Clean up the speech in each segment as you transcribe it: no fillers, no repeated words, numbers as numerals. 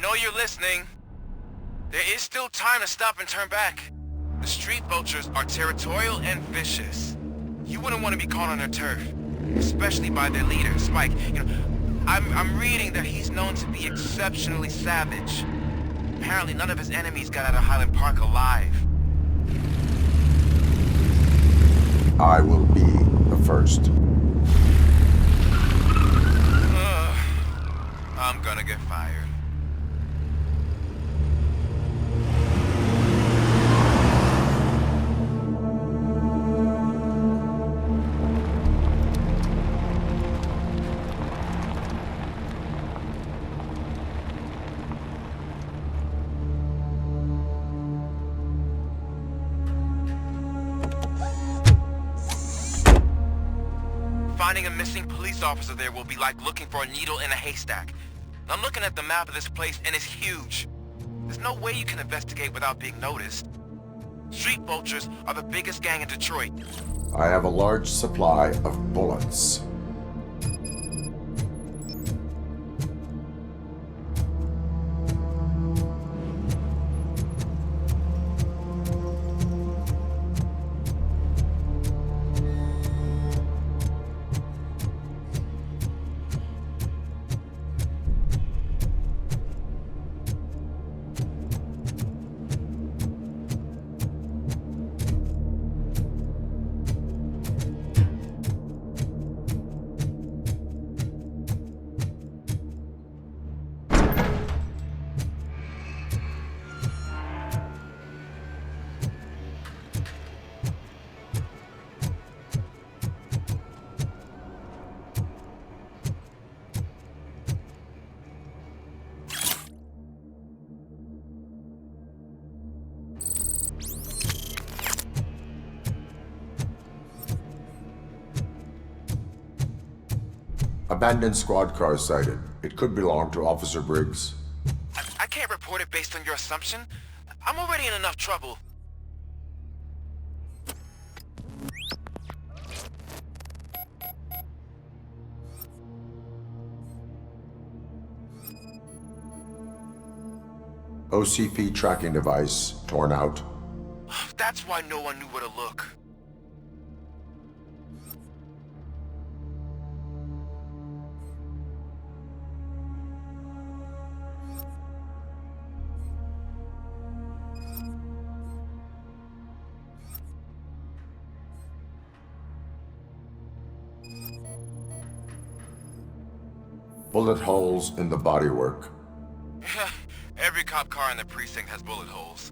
know you're listening. There is still time to stop and turn back. The street vultures are territorial and vicious. You wouldn't want to be caught on their turf, especially by their leader, Spike. I'm reading that he's known to be exceptionally savage. Apparently none of his enemies got out of Highland Park alive. I will be the first. I'm gonna get fired. Finding a missing police officer there will be like looking for a needle in a haystack. I'm looking at the map of this place and it's huge. There's no way you can investigate without being noticed. Street vultures are the biggest gang in Detroit. I have a large supply of bullets. Abandoned squad car sighted. It could belong to Officer Briggs. I can't report it based on your assumption. I'm already in enough trouble. OCP tracking device torn out. That's why no one knew where to look. Bullet holes in the bodywork. Every cop car in the precinct has bullet holes.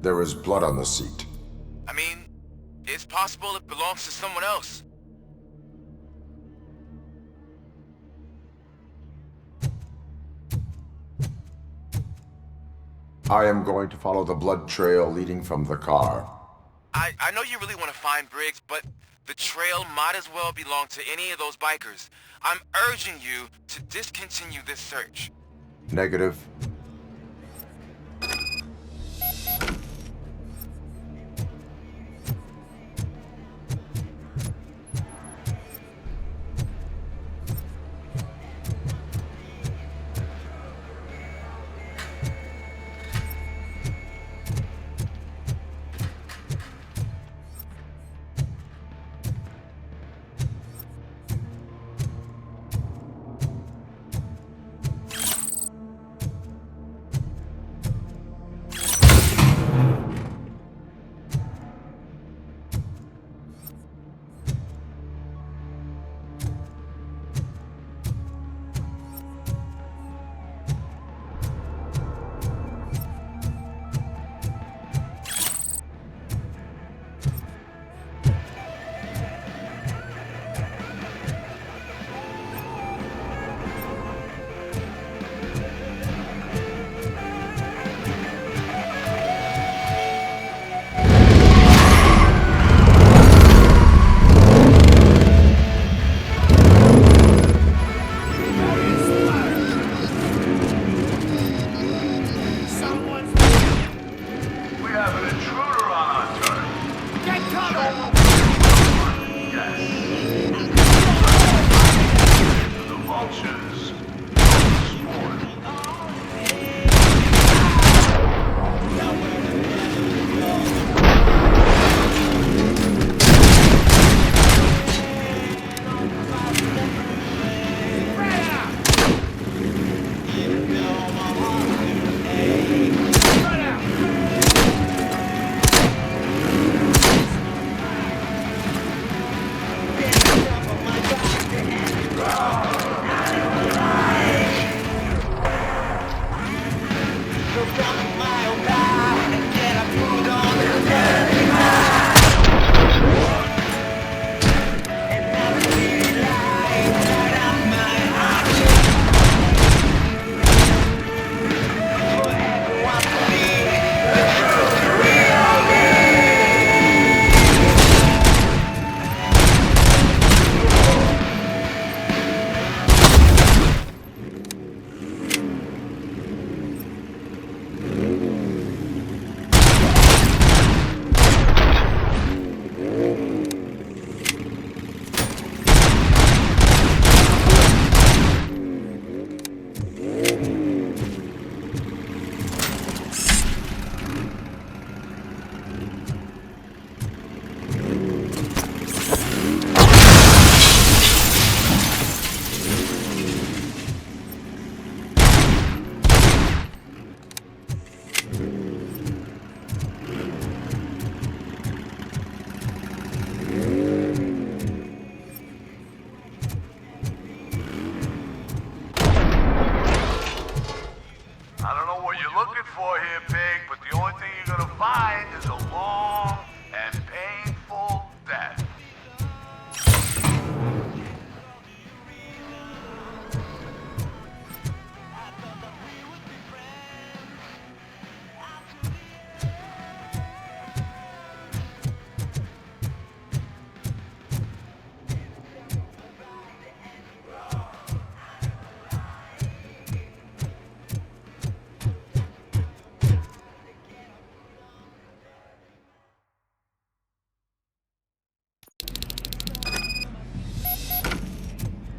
There is blood on the seat. I mean, it's possible it belongs to someone else. I am going to follow the blood trail leading from the car. I know you really want to find Briggs, but the trail might as well belong to any of those bikers. I'm urging you to discontinue this search. Negative.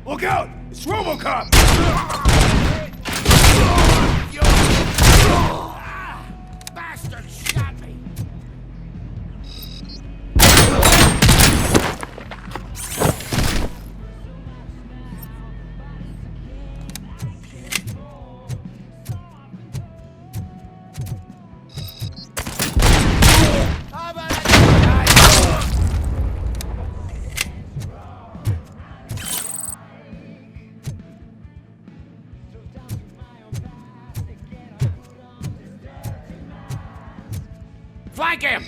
Look out! It's RoboCop! Bastard shot me! Flank him!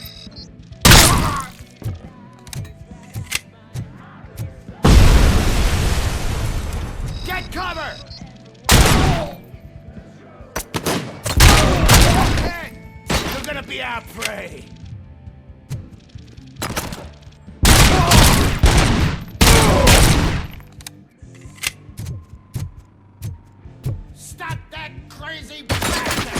Get cover! You're gonna be our prey! Stop that crazy bastard!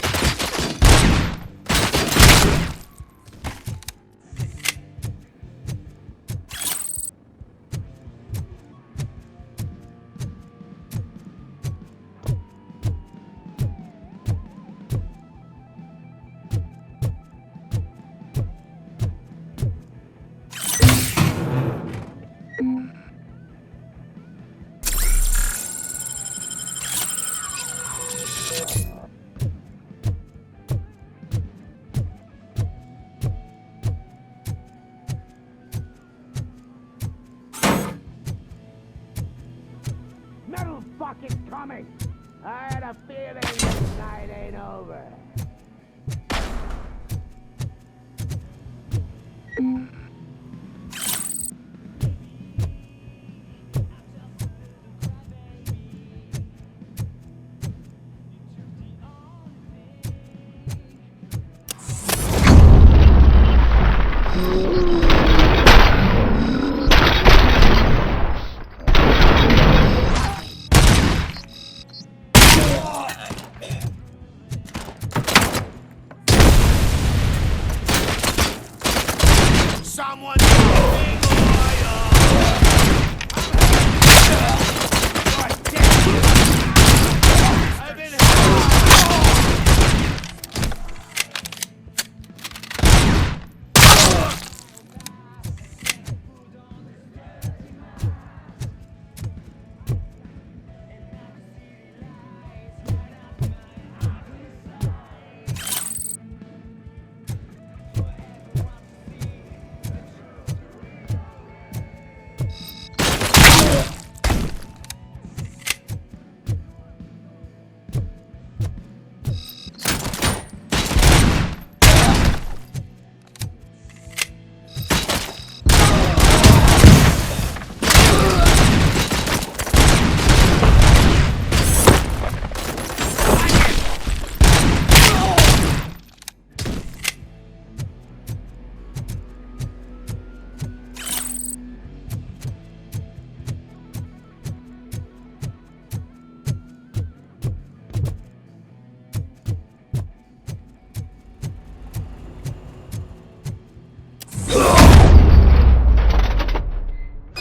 Metal fucking coming! I had a feeling this night ain't over.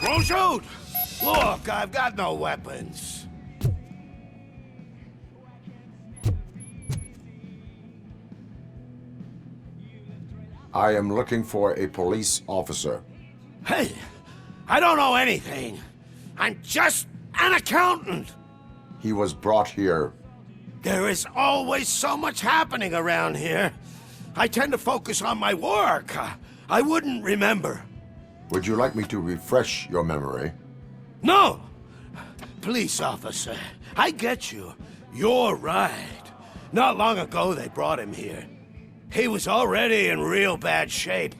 Don't shoot! Look, I've got no weapons. I am looking for a police officer. Hey, I don't know anything. I'm just an accountant. He was brought here. There is always so much happening around here. I tend to focus on my work. I wouldn't remember. Would you like me to refresh your memory? No! Police officer, I get you. You're right. Not long ago they brought him here. He was already in real bad shape.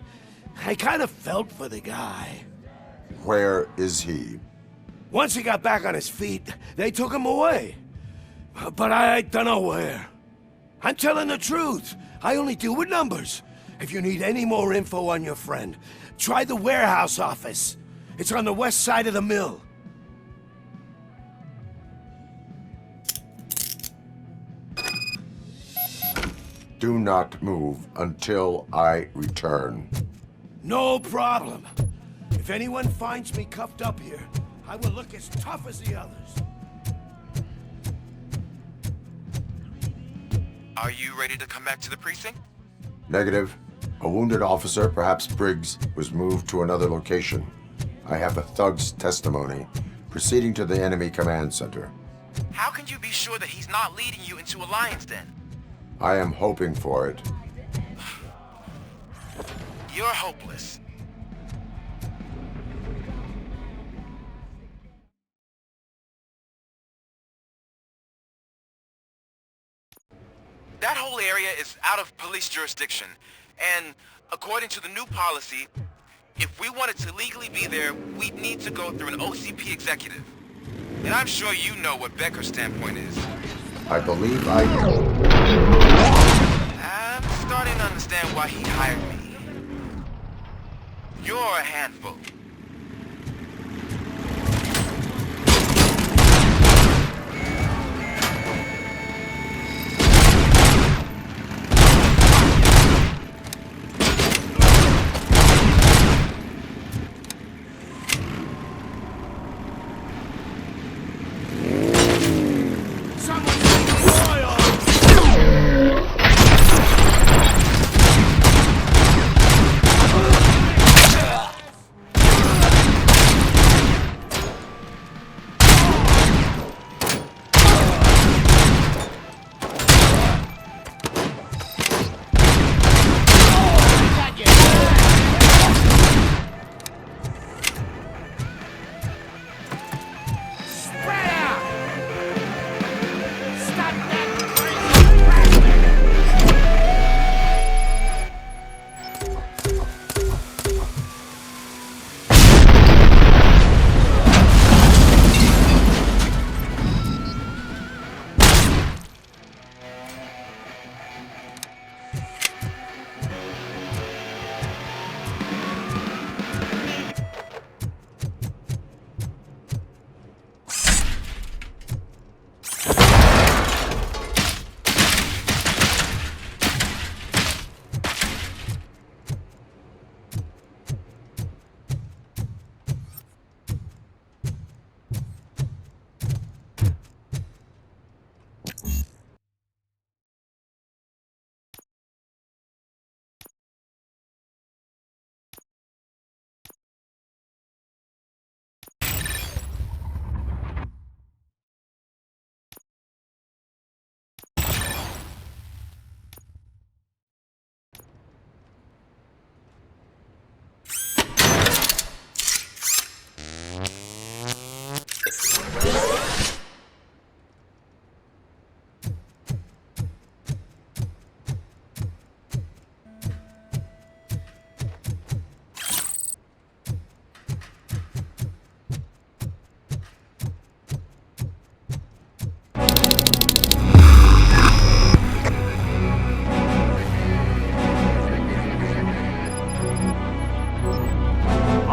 I kind of felt for the guy. Where is he? Once he got back on his feet, they took him away. But I don't know where. I'm telling the truth. I only deal with numbers. If you need any more info on your friend, try the warehouse office. It's on the west side of the mill. Do not move until I return. No problem. If anyone finds me cuffed up here, I will look as tough as the others. Are you ready to come back to the precinct? Negative. A wounded officer, perhaps Briggs, was moved to another location. I have a thug's testimony, proceeding to the enemy command center. How can you be sure that he's not leading you into a lion's den? I am hoping for it. You're hopeless. That whole area is out of police jurisdiction, and according to the new policy, if we wanted to legally be there, we'd need to go through an OCP executive. And I'm sure you know what Becker's standpoint is. I believe I know. I'm starting to understand why he hired me. You're a handful.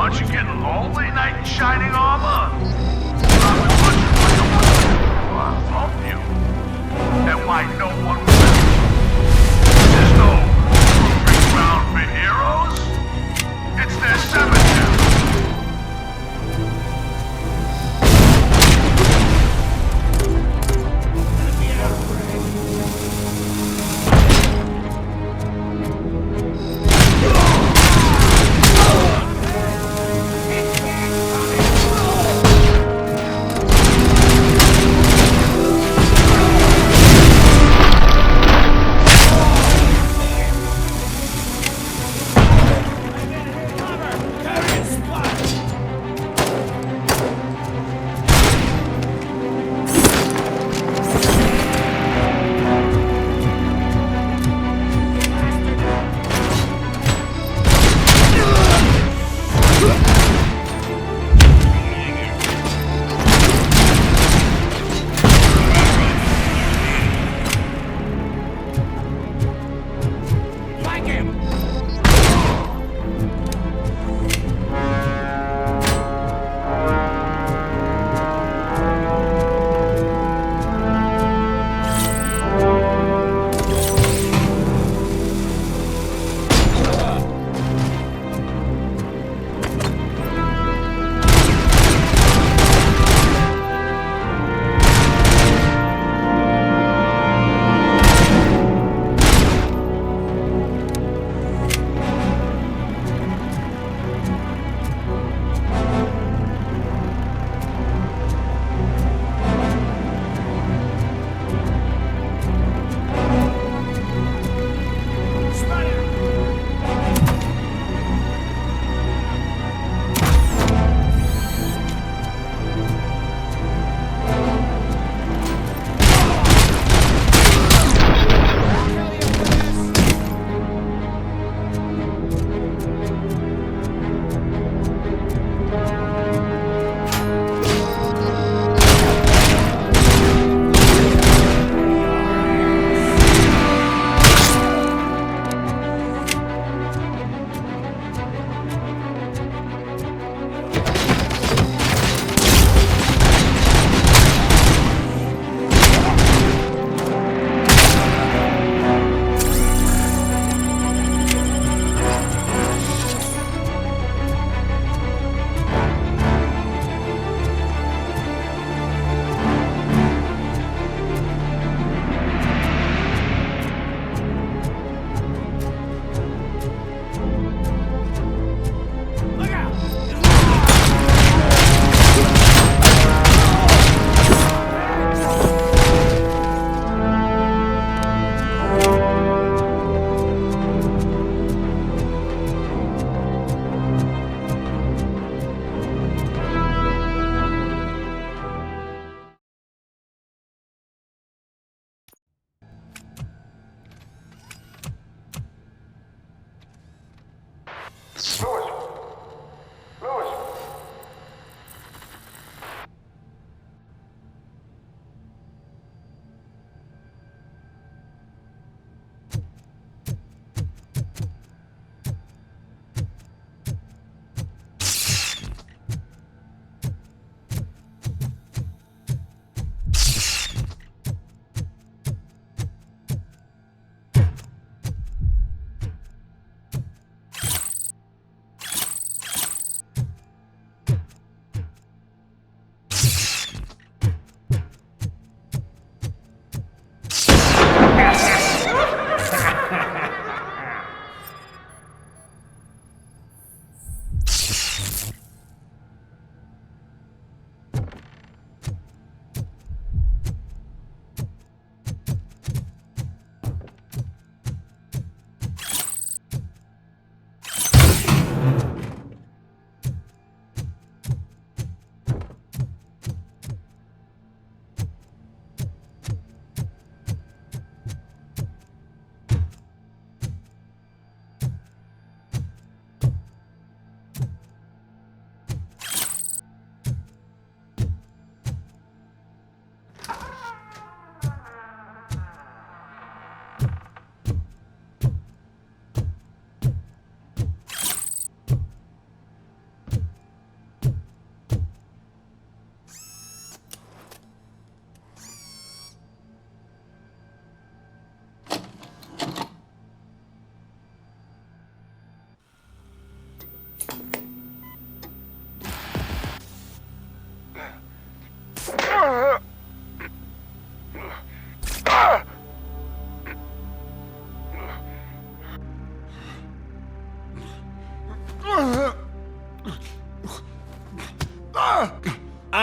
Aren't you getting lonely, knight in shining armor? I was wondering why no one will help you. And why no one will. There's no proving ground for heroes. It's their cemetery.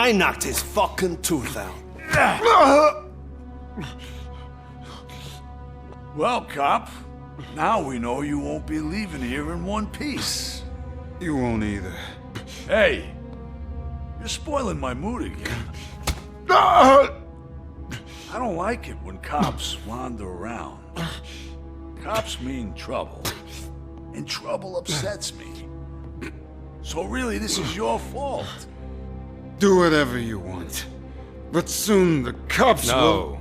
I knocked his fucking tooth out. Well, cop, now we know you won't be leaving here in one piece. You won't either. Hey, you're spoiling my mood again. I don't like it when cops wander around. Cops mean trouble, and trouble upsets me. So really, this is your fault. Do whatever you want. But soon the cops will...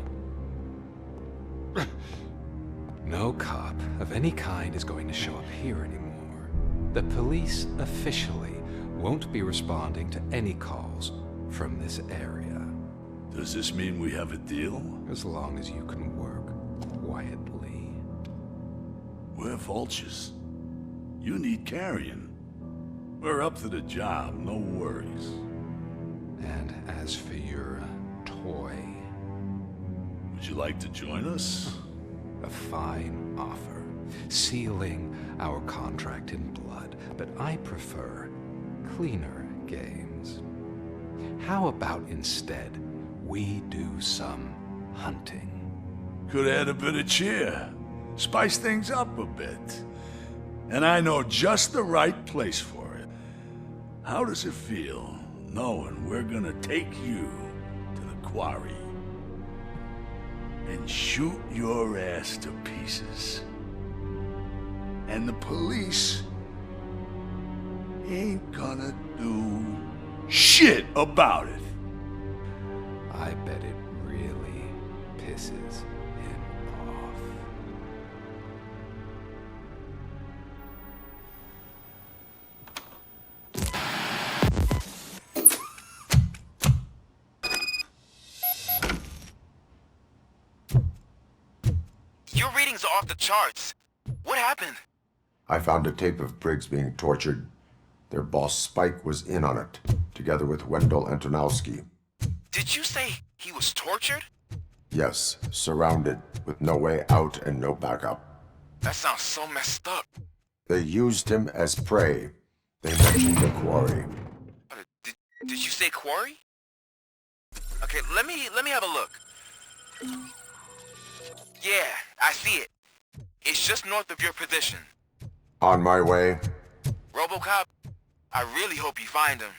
No cop of any kind is going to show up here anymore. The police officially won't be responding to any calls from this area. Does this mean we have a deal? As long as you can work quietly. We're vultures. You need carrion. We're up to the job, no worries. And as for your toy, Would you like to join us? a fine offer, sealing our contract in blood, but I prefer cleaner games. How about instead we do some hunting? Could add a bit of cheer. Spice things up a bit. And I know just the right place for it. How does it feel knowing we're gonna take you to the quarry and shoot your ass to pieces? And the police ain't gonna do shit about it. I bet it really pisses him off. Your readings are off the charts. What happened? I found a tape of Briggs being tortured. Their boss Spike was in on it, together with Wendell Antonowski. Did you say he was tortured? Yes, surrounded, with no way out and no backup. That sounds so messed up. They used him as prey. They mentioned the quarry. Did you say quarry? Okay, let me have a look. Yeah, I see it. It's just north of your position. On my way. RoboCop, I really hope you find him.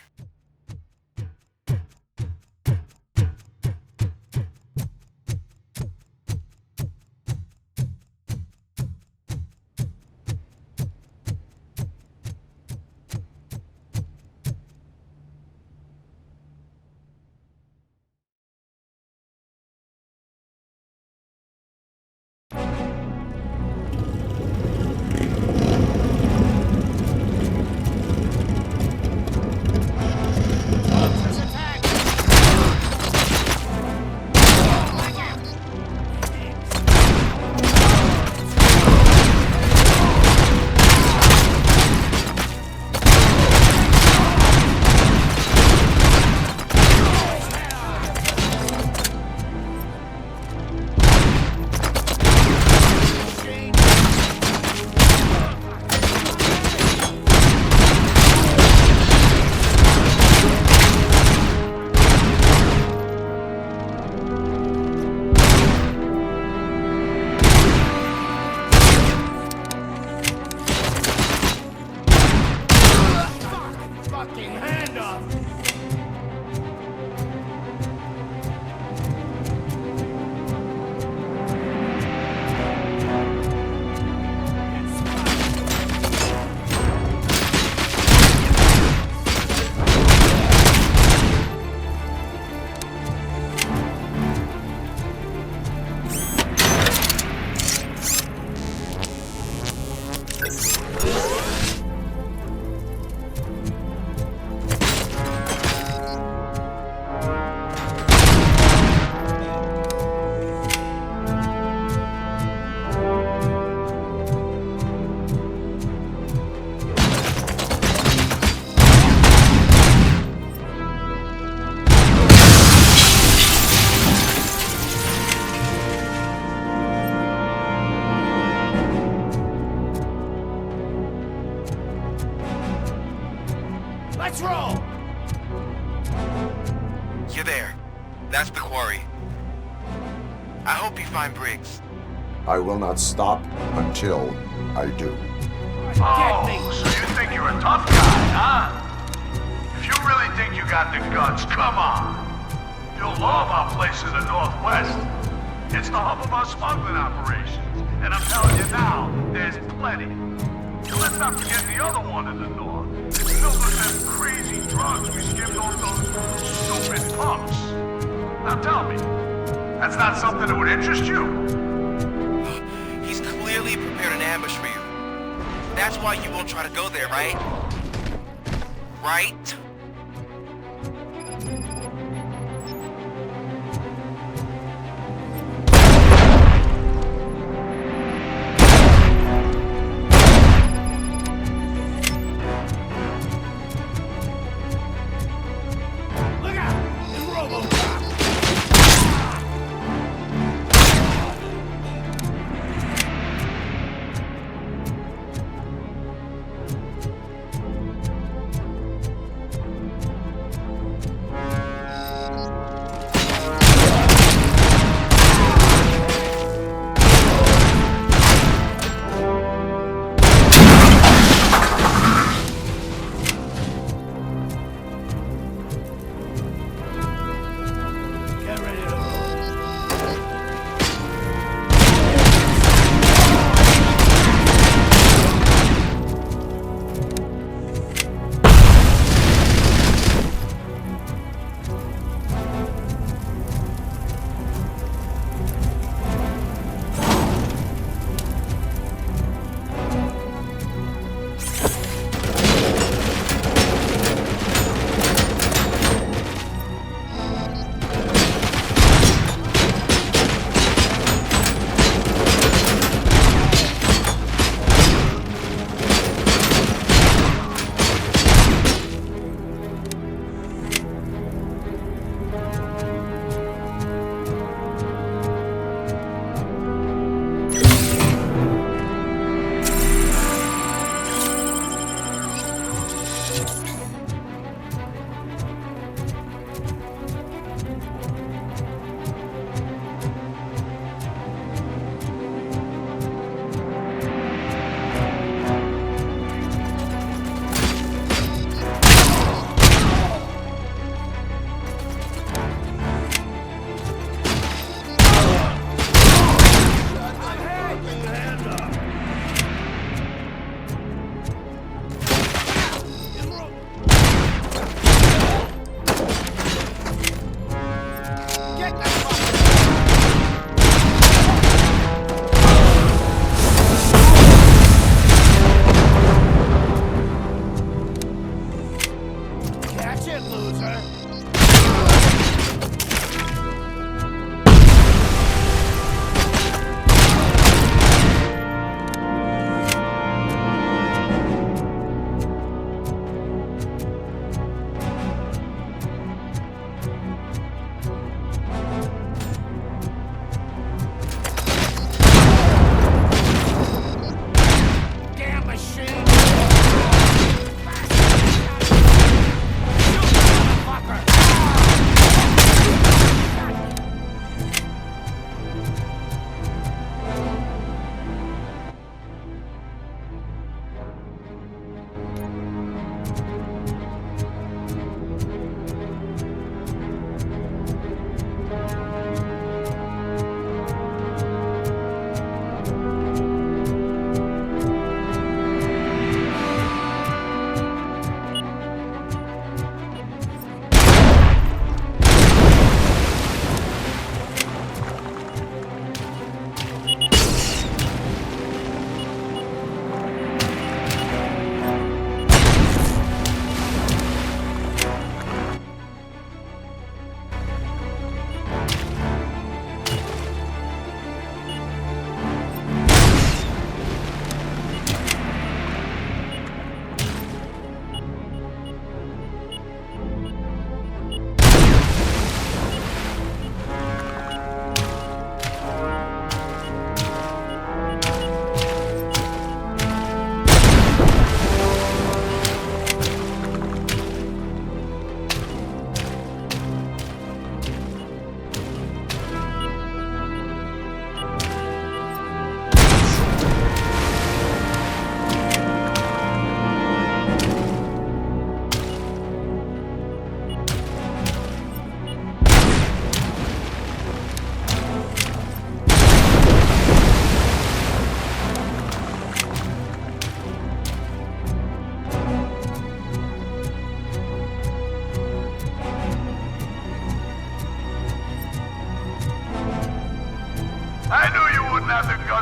Let's roll! You're there. That's the quarry. I hope you find Briggs. I will not stop until I do. Oh, so you think you're a tough guy, huh? If you really think you got the guts, come on. You'll love our place in the Northwest. It's the hub of our smuggling operations. And I'm telling you now, there's plenty. And let's not forget the other one in the north. Filled with them crazy drugs we skimmed on those stupid pumps. Now tell me, that's not something that would interest you? He's clearly prepared an ambush for you. That's why you won't try to go there, right? Right? Look out! It's RoboCop! Get ready to roll. Catch it, loser! Damn machine! Shoot, motherfucker!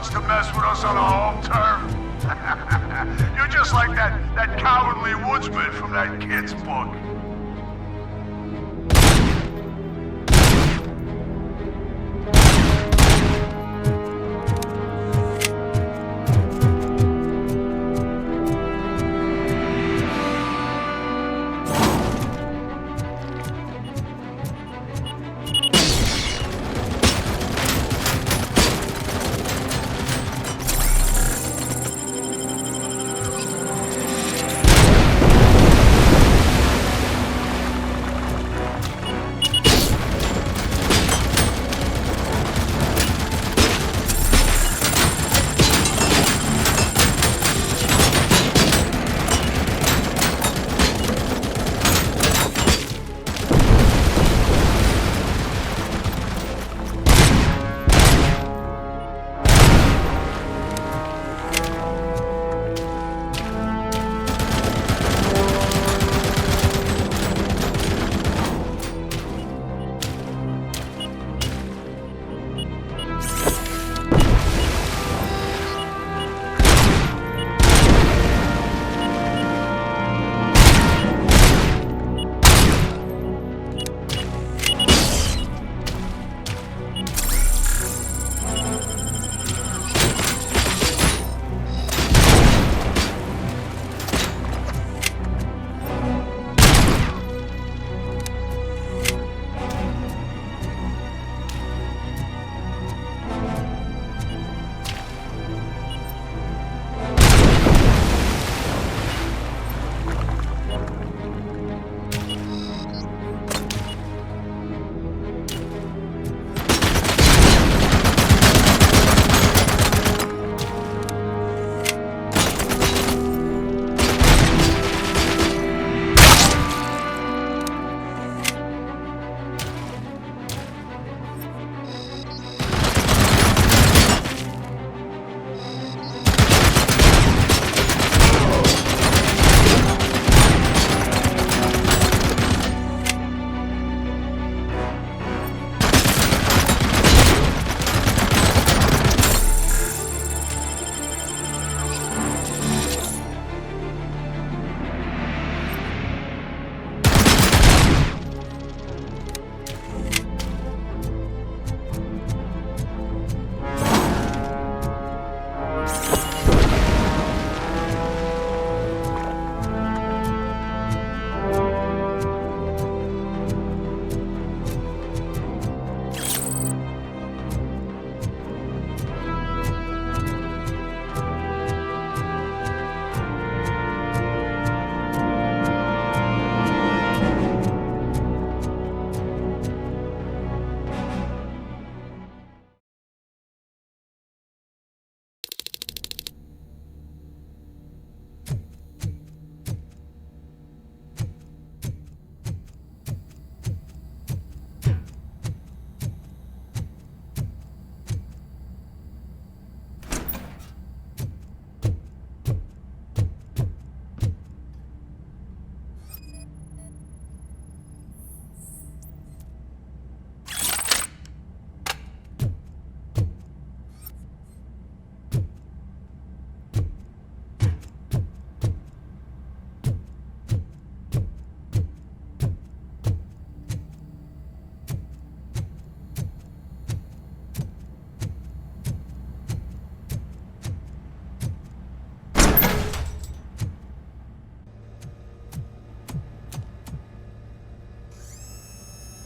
wants to mess with us on our home turf? You're just like that cowardly woodsman from that kid's book.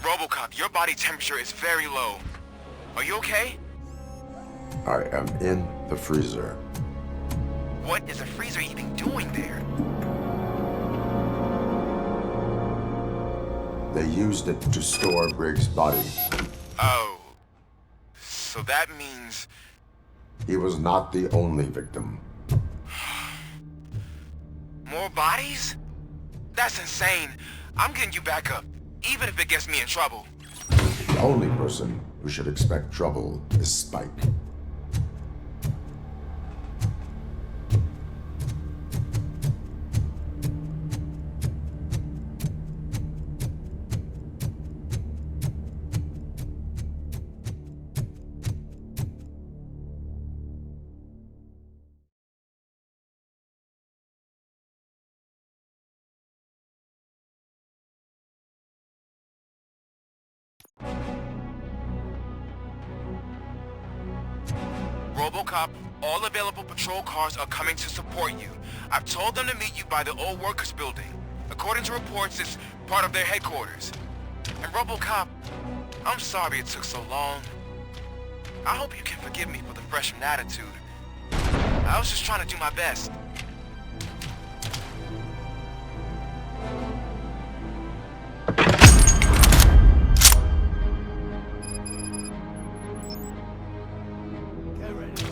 RoboCop, your body temperature is very low. Are you okay? I am in the freezer. What is a freezer even doing there? They used it to store Briggs' body. Oh. So that means... He was not the only victim. More bodies? That's insane. I'm getting you back up, even if it gets me in trouble. The only person who should expect trouble is Spike. RoboCop, all available patrol cars are coming to support you. I've told them to meet you by the old workers building. According to reports, it's part of their headquarters. And RoboCop, I'm sorry it took so long. I hope you can forgive me for the freshman attitude. I was just trying to do my best. Get ready.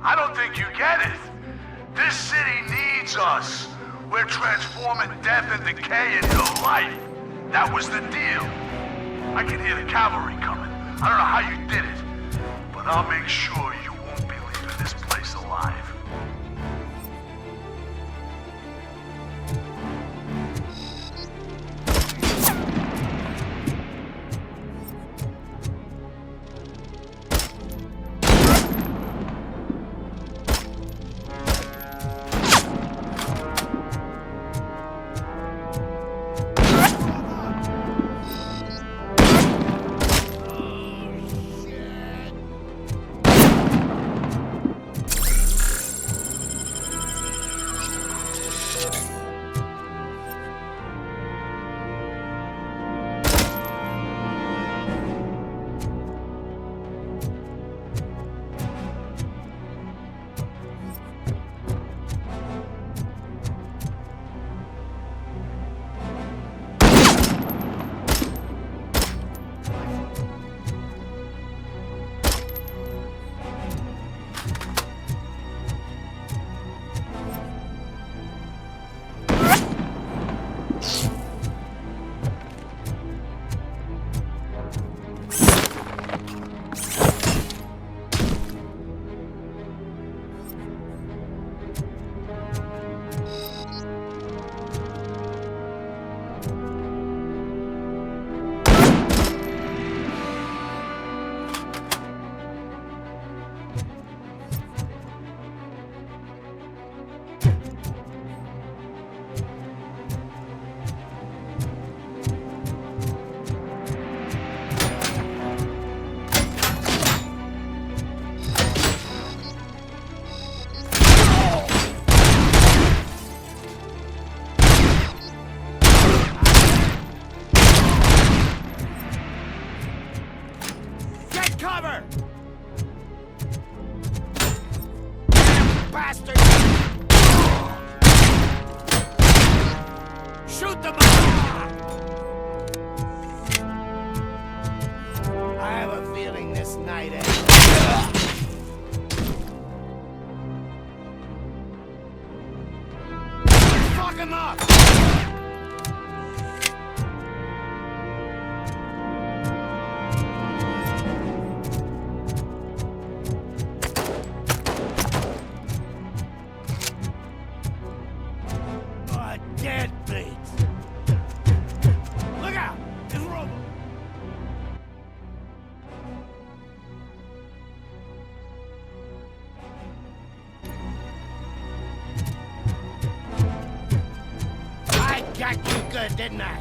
I don't think you get it. This city needs us. We're transforming death and decay into life. That was the deal. I can hear the cavalry coming. I don't know how you did it, but I'll make sure you won't be leaving this place alive. Cover! Bastard! Shoot them all! I have a feeling this night ends. Fuck him up! Deadbeat! Look out! It's Robo! I got you good, didn't I?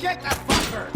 Get the fucker!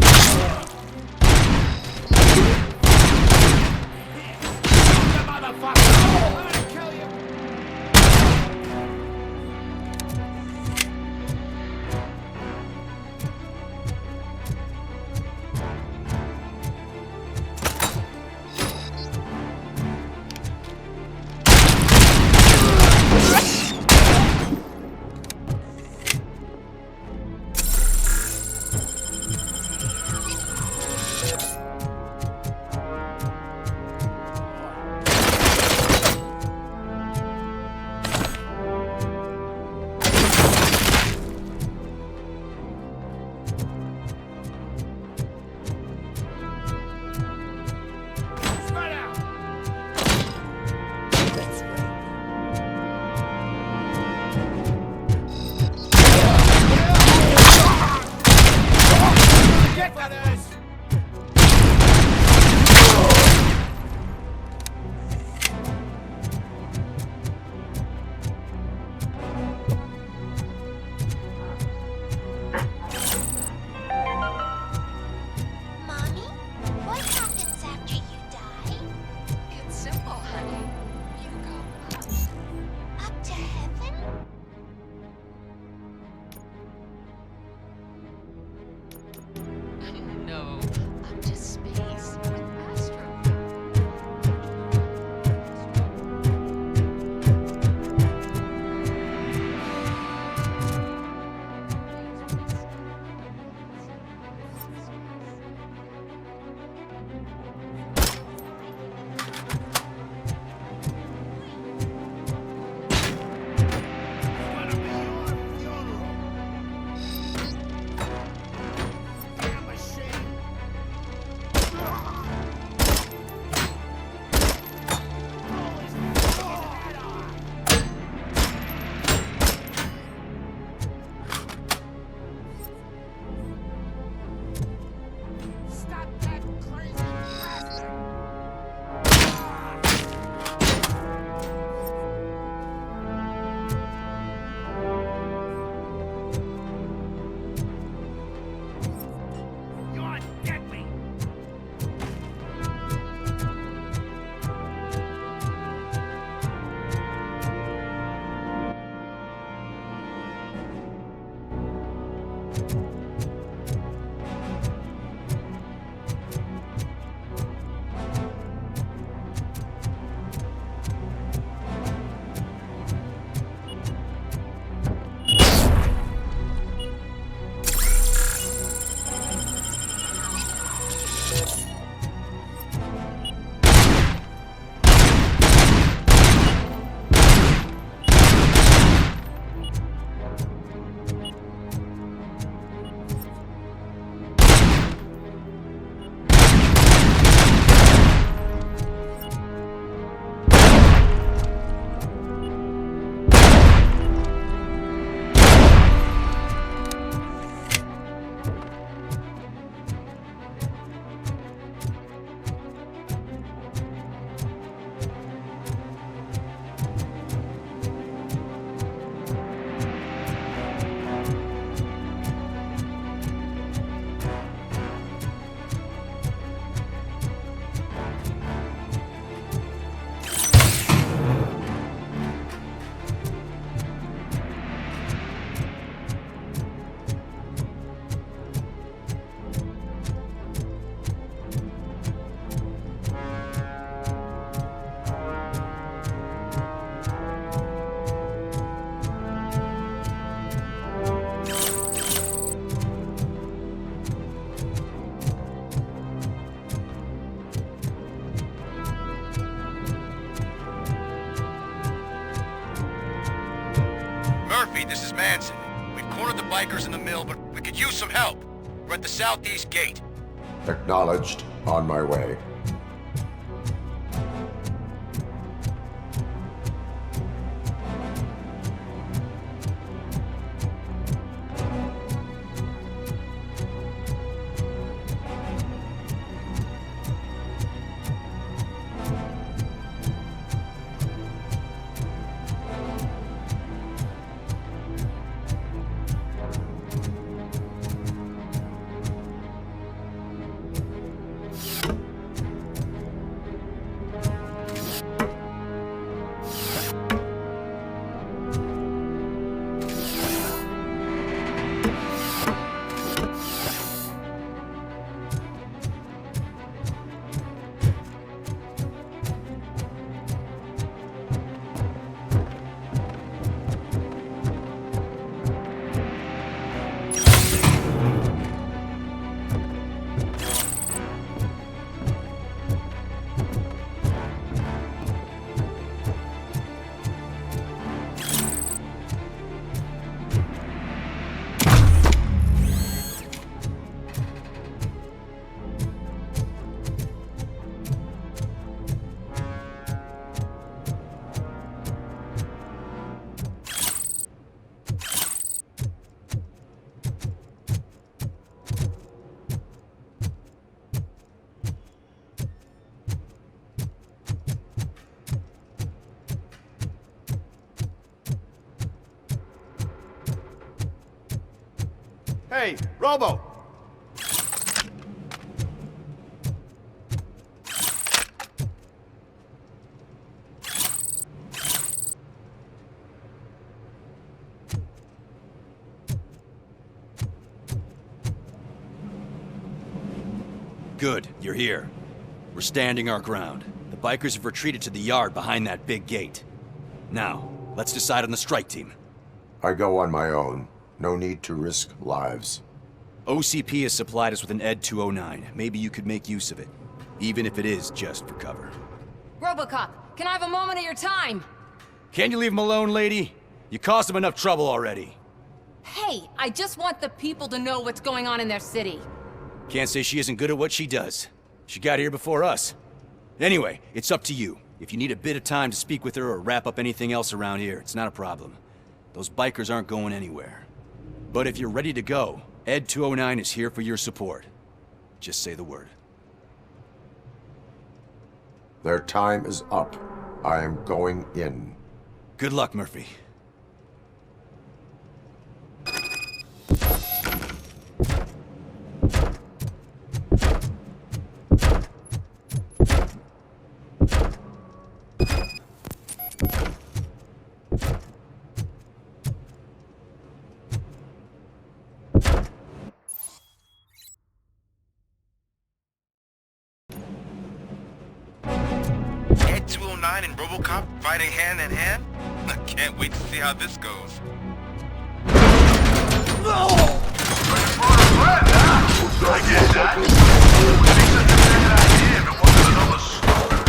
Reed, this is Manson. We've cornered the bikers in the mill, but we could use some help. We're at the southeast gate. Acknowledged. On my way. Hey, Robo! Good, you're here. We're standing our ground. The bikers have retreated to the yard behind that big gate. Now, let's decide on the strike team. I go on my own. No need to risk lives. OCP has supplied us with an ED 209. Maybe you could make use of it, even if it is just for cover. RoboCop, can I have a moment of your time? Can you leave him alone, lady? You caused him enough trouble already. Hey, I just want the people to know what's going on in their city. Can't say she isn't good at what she does. She got here before us. Anyway, it's up to you. If you need a bit of time to speak with her or wrap up anything else around here, it's not a problem. Those bikers aren't going anywhere. But if you're ready to go, ED 209 is here for your support. Just say the word. Their time is up. I am going in. Good luck, Murphy. Ed 209 and RoboCop fighting hand in hand? I can't wait to see how this goes. I get that. Would be such a bad idea if it wasn't another stupid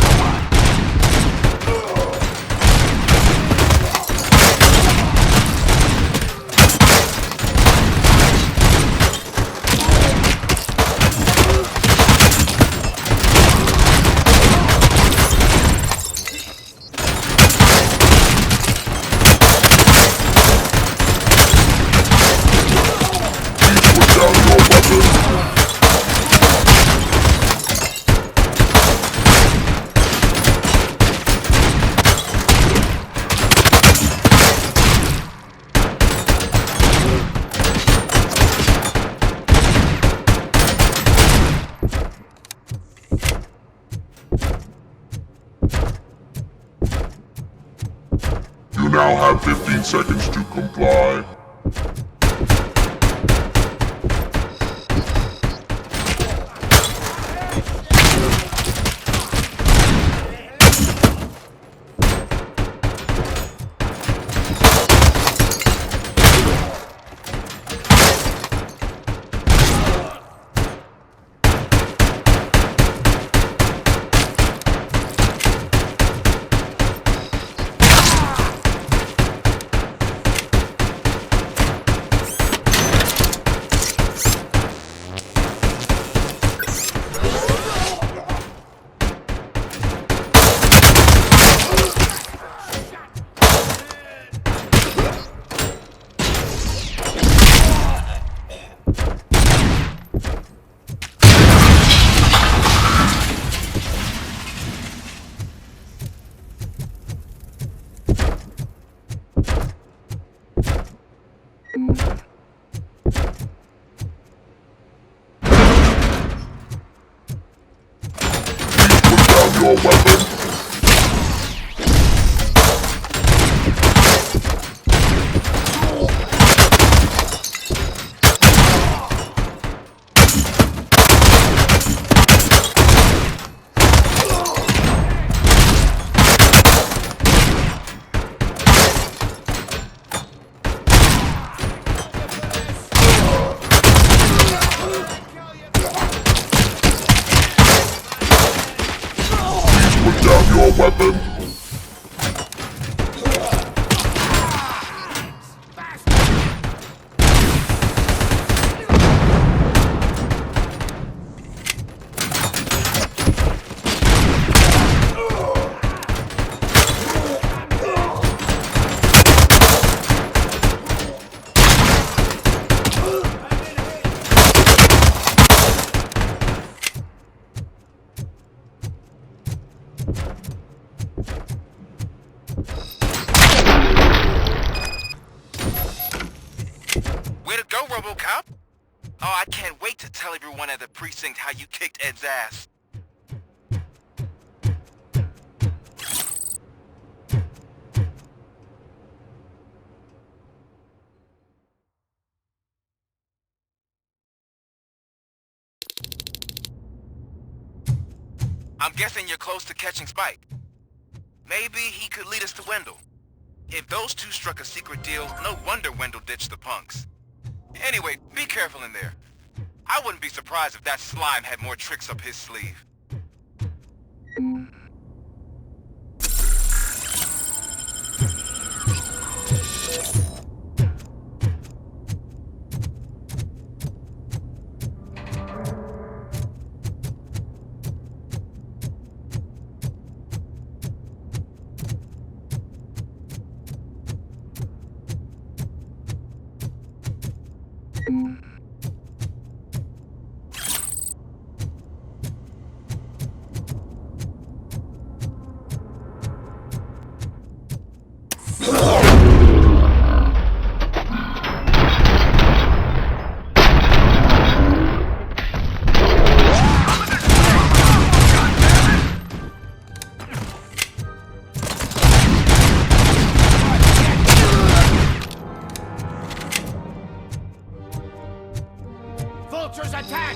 You now have 15 seconds to comply. your weapon. Put down your weapon. Way to go, RoboCop! Oh, I can't wait to tell everyone at the precinct how you kicked Ed's ass. I'm guessing you're close to catching Spike. Maybe he could lead us to Wendell. If those two struck a secret deal, no wonder Wendell ditched the punks. Anyway, be careful in there. I wouldn't be surprised if that slime had more tricks up his sleeve. Vultures attack!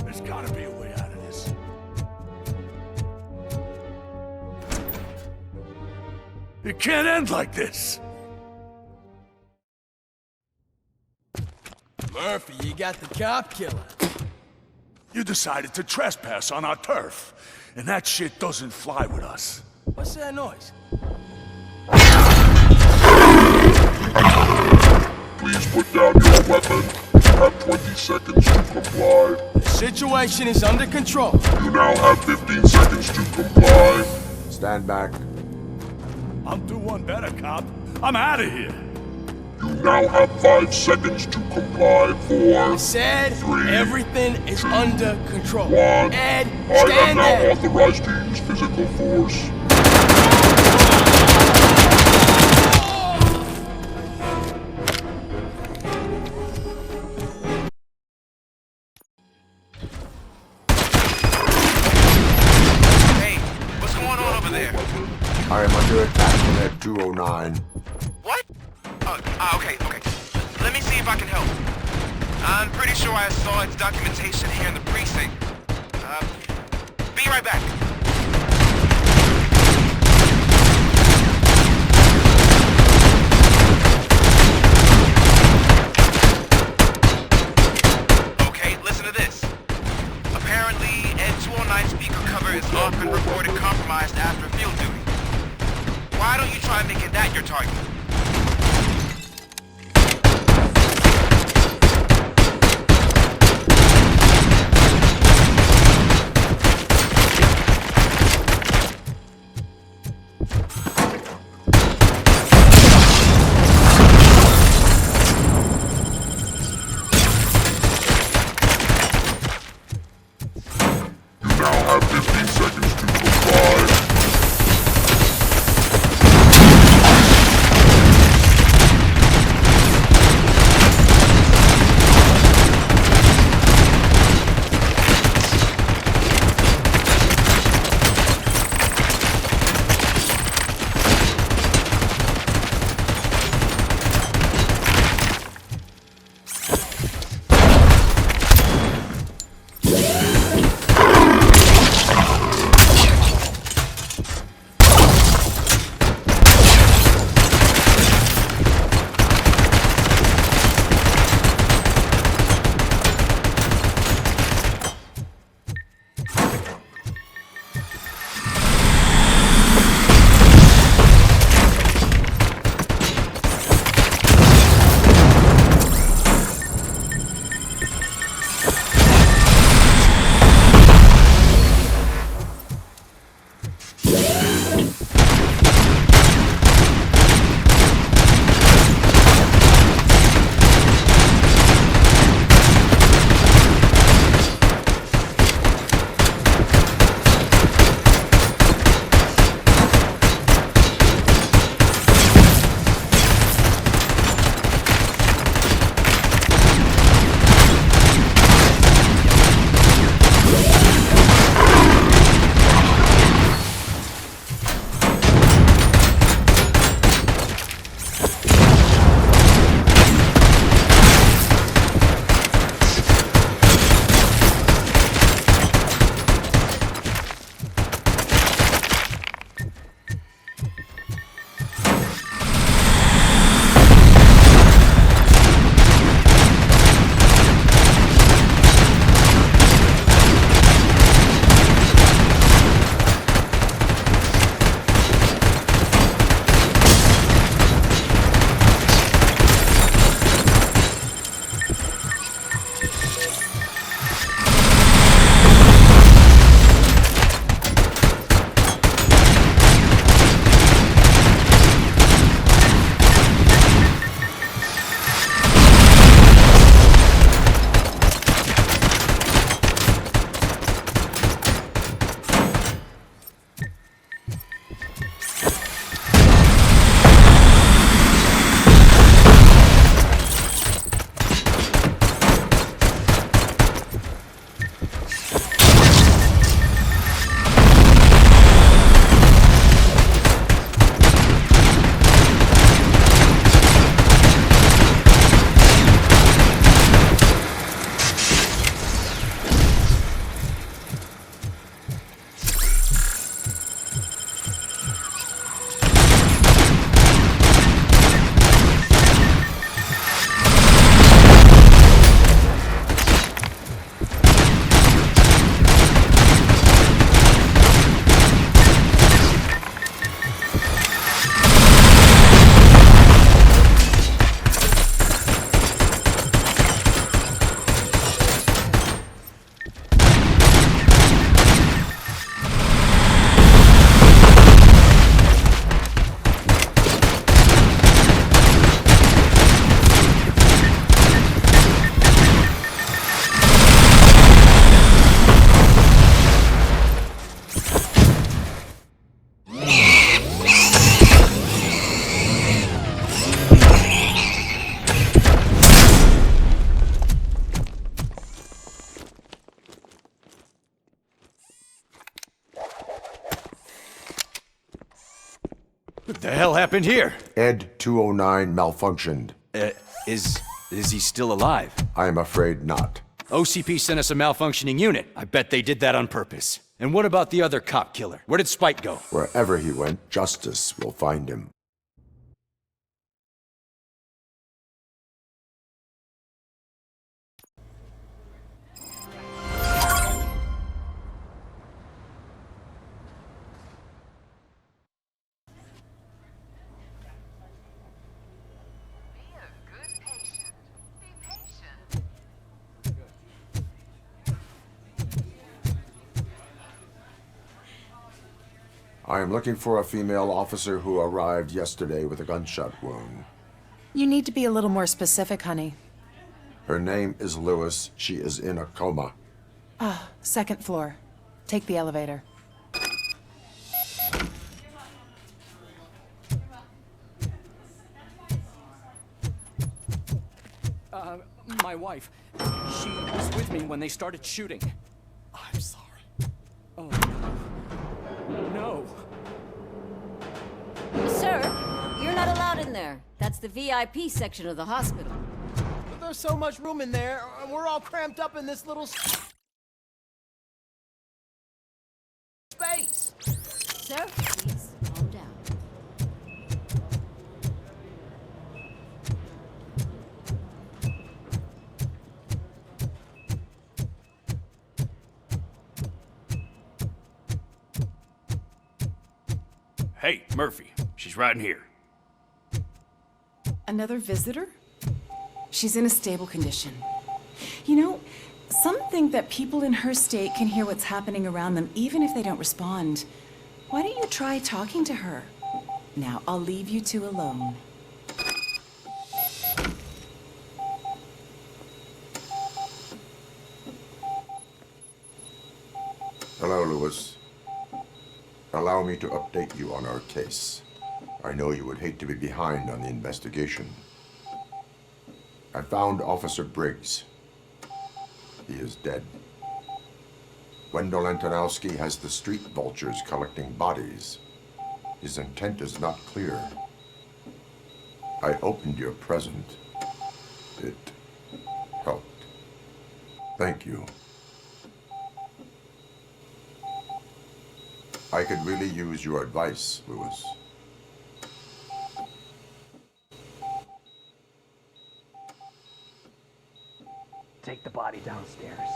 There's gotta be a way out of this. It can't end like this. Murphy, you got the cop killer. You decided to trespass on our turf, and that shit doesn't fly with us. What's that noise? Please put down your weapon. have 20 seconds to comply. The situation is under control. You now have 15 seconds to comply. Stand back. I'll do one better, cop. I'm out of here. You now have 5 seconds to comply. 4, Said 3, everything is under control. 1. Ed, I am stand now there. authorized to use physical force. Hey, what's going on over there? I am under attack from Ed 209. What? Okay. Let me see if I can help. I'm pretty sure I saw its documentation here in the precinct. Be right back. Okay, listen to this. Apparently, Ed 209 speaker cover is often reported compromised after field duty. Why don't you try making that your target? You now have 15 seconds to comply. What the hell happened here? Ed 209 malfunctioned. Is he still alive? I am afraid not. OCP sent us a malfunctioning unit. I bet they did that on purpose. And what about the other cop killer? Where did Spike go? Wherever he went, justice will find him. I am looking for a female officer who arrived yesterday with a gunshot wound. You need to be a little more specific, honey. Her name is Lewis. She is in a coma. Ah, second floor. Take the elevator. My wife. She was with me when they started shooting. I'm sorry. Oh, no. Sir, you're not allowed in there. That's the VIP section of the hospital. But there's so much room in there, and we're all cramped up in this little space. Sir, please calm down. Hey, Murphy. She's right in here. Another visitor? She's in a stable condition. You know, some think that people in her state can hear what's happening around them even if they don't respond. Why don't you try talking to her? Now, I'll leave you two alone. Hello, Lewis. Allow me to update you on our case. I know you would hate to be behind on the investigation. I found Officer Briggs. He is dead. Wendell Antonowski has the street vultures collecting bodies. His intent is not clear. I opened your present. It helped. Thank you. I could really use your advice, Lewis. Take the body downstairs.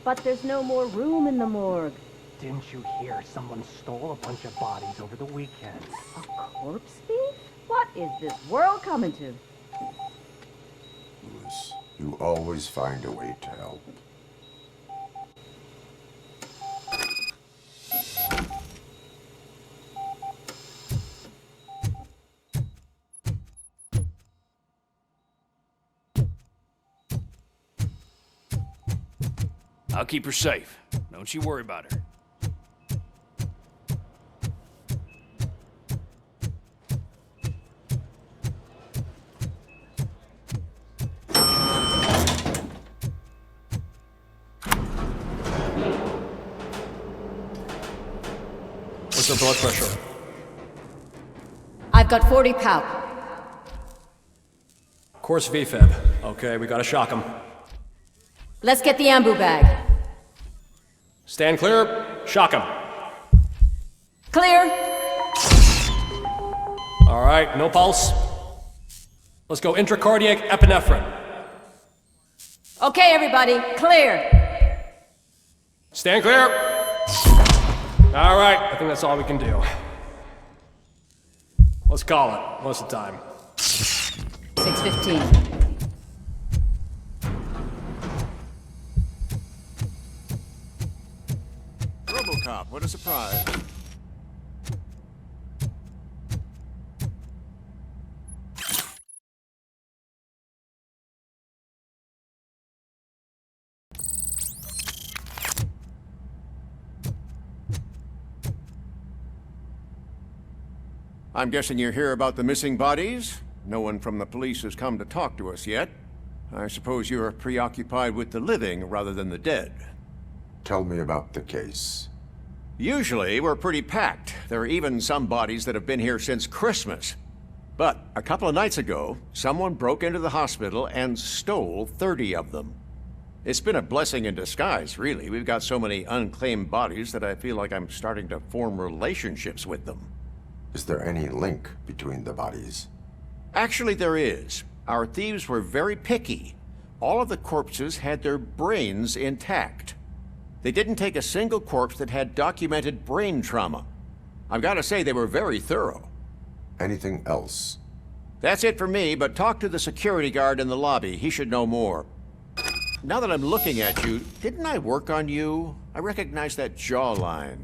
But there's no more room in the morgue. Didn't you hear someone stole a bunch of bodies over the weekend? A corpse thief? What is this world coming to? Lewis, you always find a way to help. I'll keep her safe. Don't you worry about her. What's her blood pressure? I've got 40 pow. Course VFib. Okay, we gotta shock him. Let's get the ambu bag. Stand clear. Shock him. Clear. All right, no pulse. Let's go intracardiac epinephrine. Okay, everybody, clear. Stand clear. All right, I think that's all we can do. Let's call it. What's the time? 6:15. RoboCop, what a surprise. I'm guessing you're here about the missing bodies? No one from the police has come to talk to us yet. I suppose you're preoccupied with the living rather than the dead. Tell me about the case. Usually, we're pretty packed. There are even some bodies that have been here since Christmas. But a couple of nights ago, someone broke into the hospital and stole 30 of them. It's been a blessing in disguise, really. We've got so many unclaimed bodies that I feel like I'm starting to form relationships with them. Is there any link between the bodies? Actually, there is. Our thieves were very picky. All of the corpses had their brains intact. They didn't take a single corpse that had documented brain trauma. I've got to say, they were very thorough. Anything else? That's it for me, but talk to the security guard in the lobby. He should know more. Now that I'm looking at you, didn't I work on you? I recognize that jawline.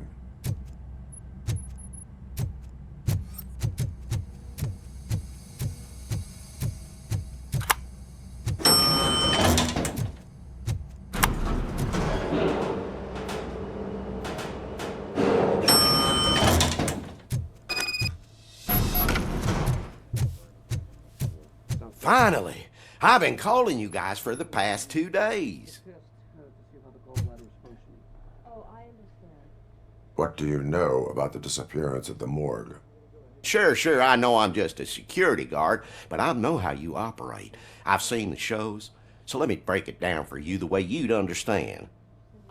Finally! I've been calling you guys for the past 2 days. What do you know about the disappearance at the morgue? Sure, I know I'm just a security guard, but I know how you operate. I've seen the shows, so let me break it down for you the way you'd understand.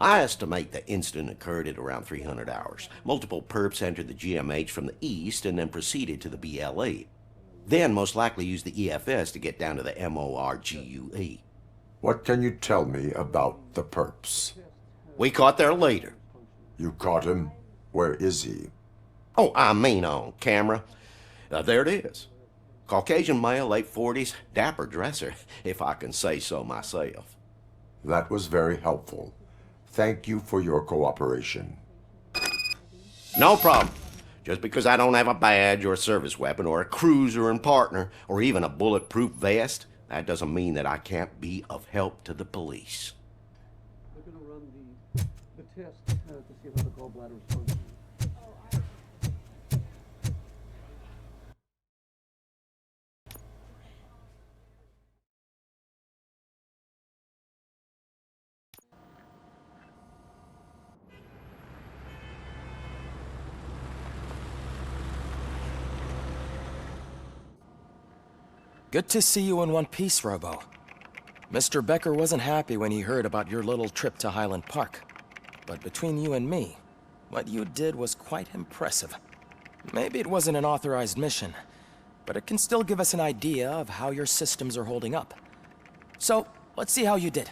I estimate the incident occurred at around 300 hours. Multiple perps entered the GMH from the east and then proceeded to the BLE. Then most likely used the EFS to get down to the MORGUE. What can you tell me about the perps? We caught their leader. You caught him? Where is he? Oh, I mean on camera. There it is. Caucasian male, late 40s, dapper dresser, if I can say so myself. That was very helpful. Thank you for your cooperation. No problem. Just because I don't have a badge or a service weapon or a cruiser and partner or even a bulletproof vest, that doesn't mean that I can't be of help to the police. They're going to run the test to see how the gallbladder is functioning. Good to see you in one piece, Robo. Mr. Becker wasn't happy when he heard about your little trip to Highland Park. But between you and me, what you did was quite impressive. Maybe it wasn't an authorized mission, but it can still give us an idea of how your systems are holding up. So, let's see how you did.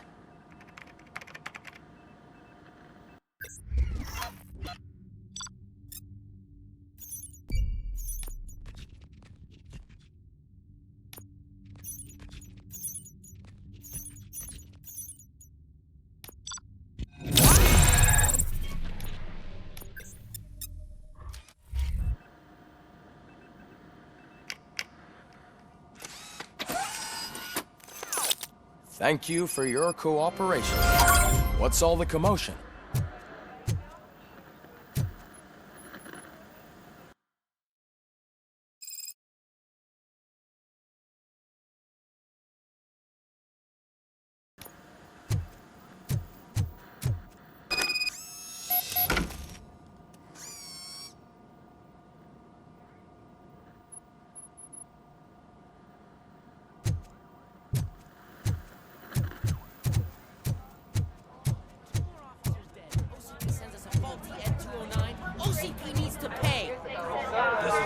Thank you for your cooperation. What's all the commotion?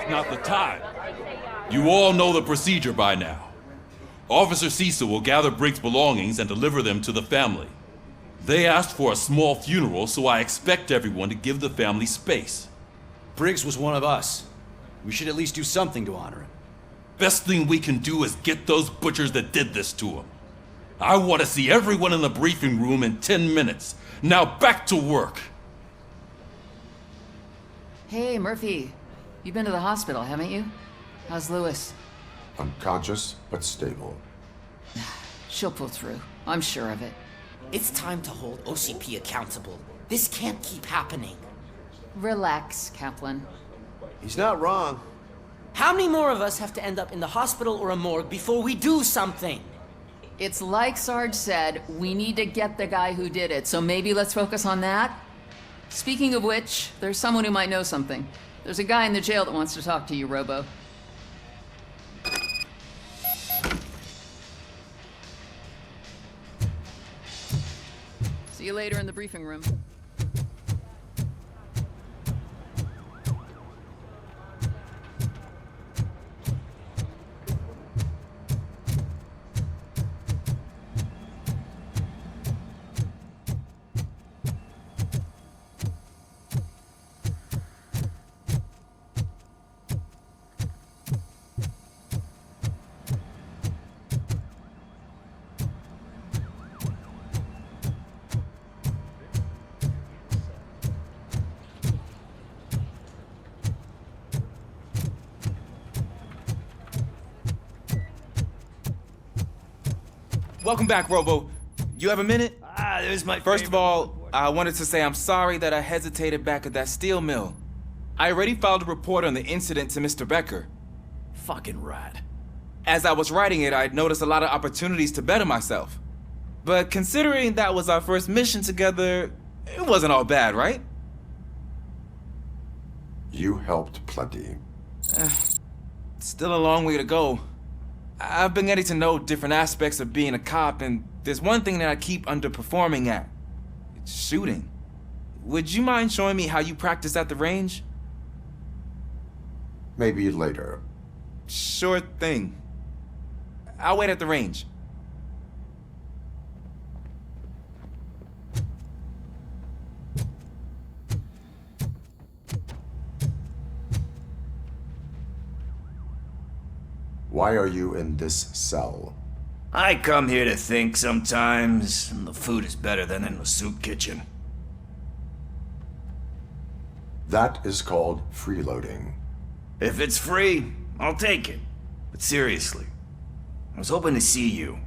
Not the time. You all know the procedure by now. Officer Cecil will gather Briggs' belongings and deliver them to the family. They asked for a small funeral, so I expect everyone to give the family space. Briggs was one of us. We should at least do something to honor him. Best thing we can do is get those butchers that did this to him. I want to see everyone in the briefing room in 10 minutes. Now back to work. Hey, Murphy. You've been to the hospital, haven't you? How's Lewis? Unconscious, but stable. She'll pull through. I'm sure of it. It's time to hold OCP accountable. This can't keep happening. Relax, Kaplan. He's not wrong. How many more of us have to end up in the hospital or a morgue before we do something? It's like Sarge said, we need to get the guy who did it, so maybe let's focus on that? Speaking of which, there's someone who might know something. There's a guy in the jail that wants to talk to you, Robo. See you later in the briefing room. Welcome back, Robo. You have a minute? There's my First of all, I wanted to say I'm sorry that I hesitated back at that steel mill. I already filed a report on the incident to Mr. Becker. Fucking rat. As I was writing it, I'd noticed a lot of opportunities to better myself. But considering that was our first mission together, it wasn't all bad, right? You helped plenty. Still a long way to go. I've been getting to know different aspects of being a cop, and there's one thing that I keep underperforming at. It's shooting. Would you mind showing me how you practice at the range? Maybe later. Sure thing. I'll wait at the range. Why are you in this cell? I come here to think sometimes, and the food is better than in the soup kitchen. That is called freeloading. If it's free, I'll take it. But seriously, I was hoping to see you.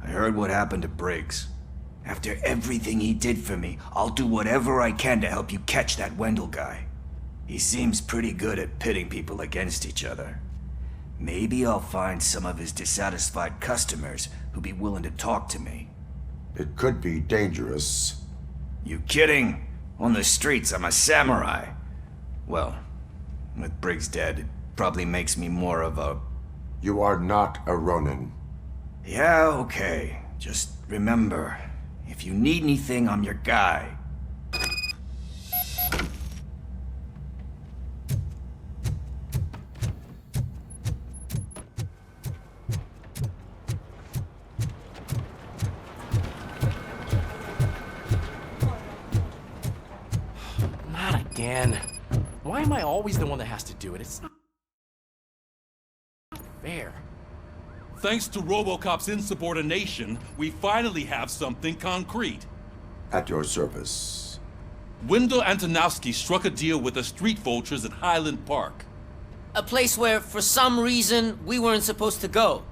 I heard what happened to Briggs. After everything he did for me, I'll do whatever I can to help you catch that Wendell guy. He seems pretty good at pitting people against each other. Maybe I'll find some of his dissatisfied customers who'd be willing to talk to me. It could be dangerous. You kidding? On the streets, I'm a samurai. Well, with Briggs dead, it probably makes me more of a... You are not a Ronin. Yeah, okay. Just remember, if you need anything, I'm your guy. Again. Why am I always the one that has to do it? It's not fair. Thanks to RoboCop's insubordination, we finally have something concrete. At your service. Wendell Antonowski struck a deal with the street vultures at Highland Park. A place where, for some reason, we weren't supposed to go.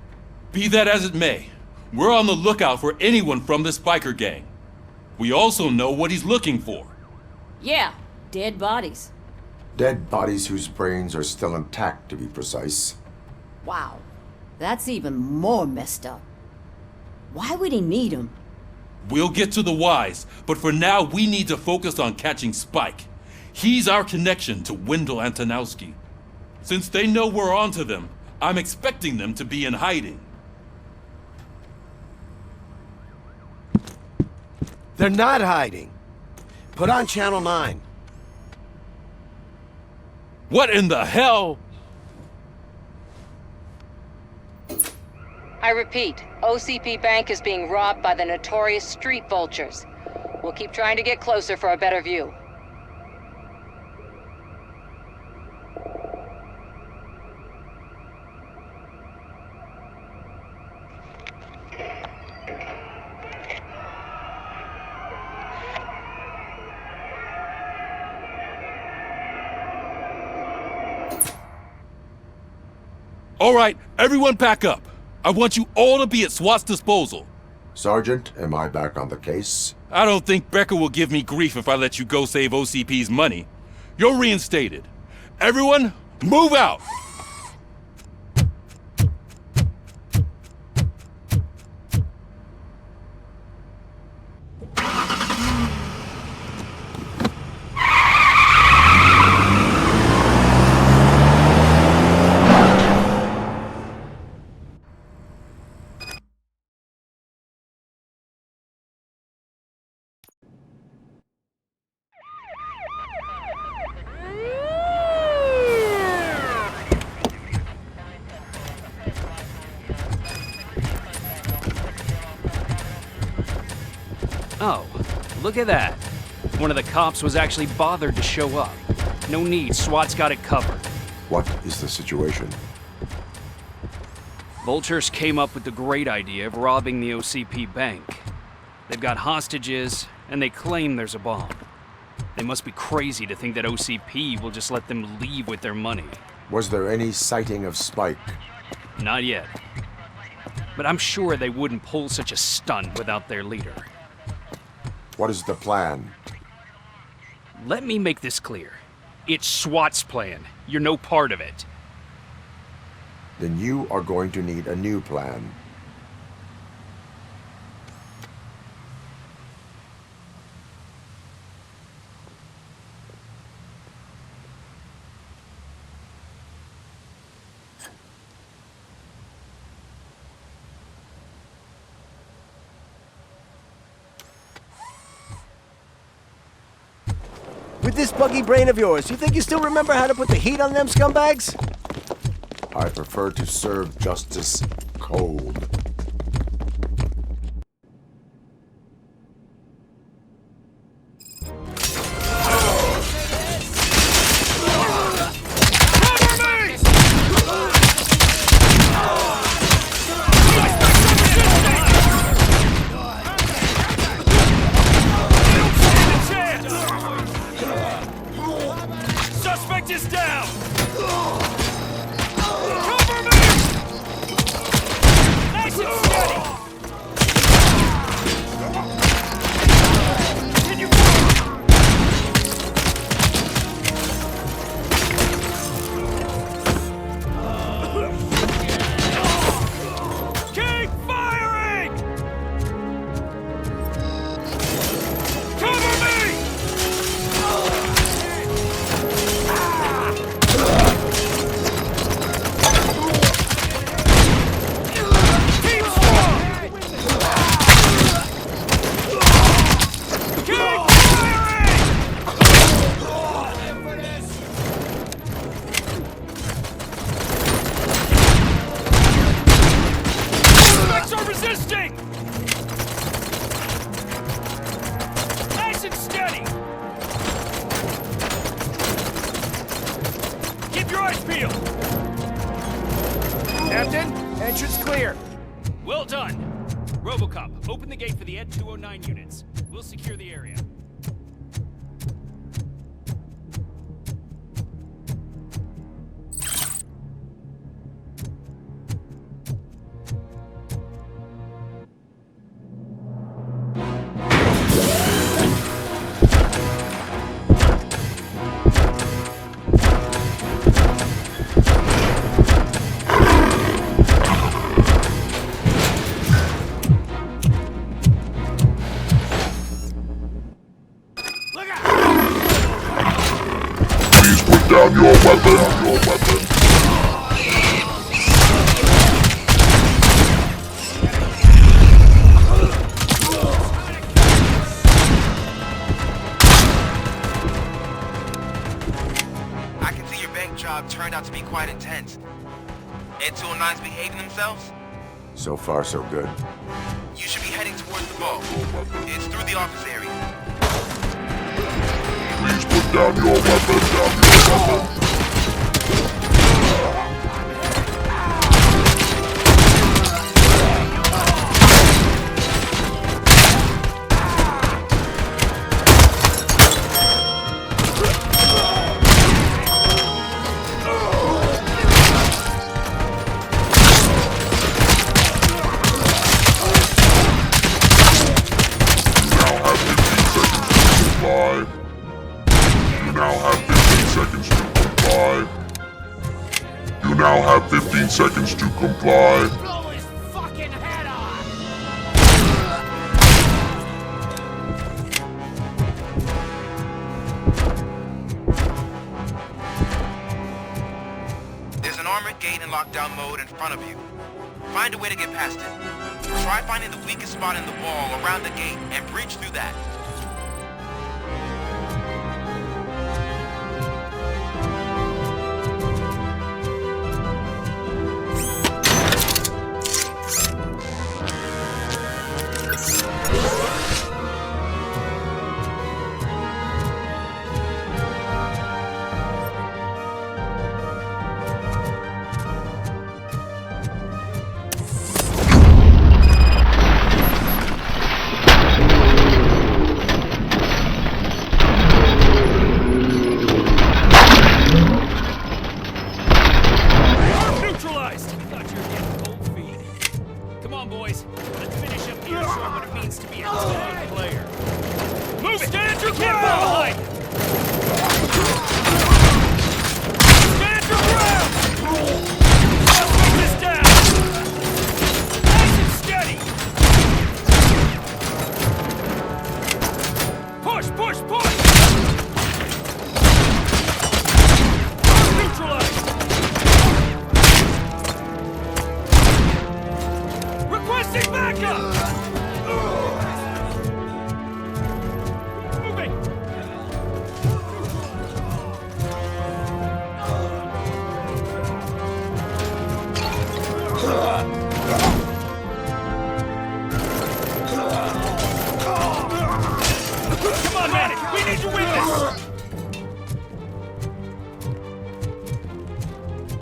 Be that as it may, we're on the lookout for anyone from this biker gang. We also know what he's looking for. Yeah. Dead bodies. Dead bodies whose brains are still intact, to be precise. Wow. That's even more messed up. Why would he need them? We'll get to the whys, but for now we need to focus on catching Spike. He's our connection to Wendell Antonowski. Since they know we're onto them, I'm expecting them to be in hiding. They're not hiding. Put on Channel 9. What in the hell? I repeat, OCP Bank is being robbed by the notorious street vultures. We'll keep trying to get closer for a better view. All right, everyone pack up. I want you all to be at SWAT's disposal. Sergeant, am I back on the case? I don't think Becker will give me grief if I let you go save OCP's money. You're reinstated. Everyone, move out! Oh, look at that. One of the cops was actually bothered to show up. No need, SWAT's got it covered. What is the situation? Vultures came up with the great idea of robbing the OCP bank. They've got hostages, and they claim there's a bomb. They must be crazy to think that OCP will just let them leave with their money. Was there any sighting of Spike? Not yet. But I'm sure they wouldn't pull such a stunt without their leader. What is the plan? Let me make this clear. It's SWAT's plan. You're no part of it. Then you are going to need a new plan. With this buggy brain of yours, you think you still remember how to put the heat on them scumbags? I prefer to serve justice cold. Suspect is down! Captain, entrance clear. Well done. RoboCop, open the gate for the Ed 209 units. We'll secure the area. Down your weapon, I can see your bank job turned out to be quite intense. Ed 209's behaving themselves? So far, so good. You should be heading towards the vault. It's through the office area. Please put down your weapon, You now have 15 seconds to comply. Blow his fucking head off! There's an armored gate in lockdown mode in front of you. Find a way to get past it. Try finding the weakest spot in the wall around the gate and breach through that.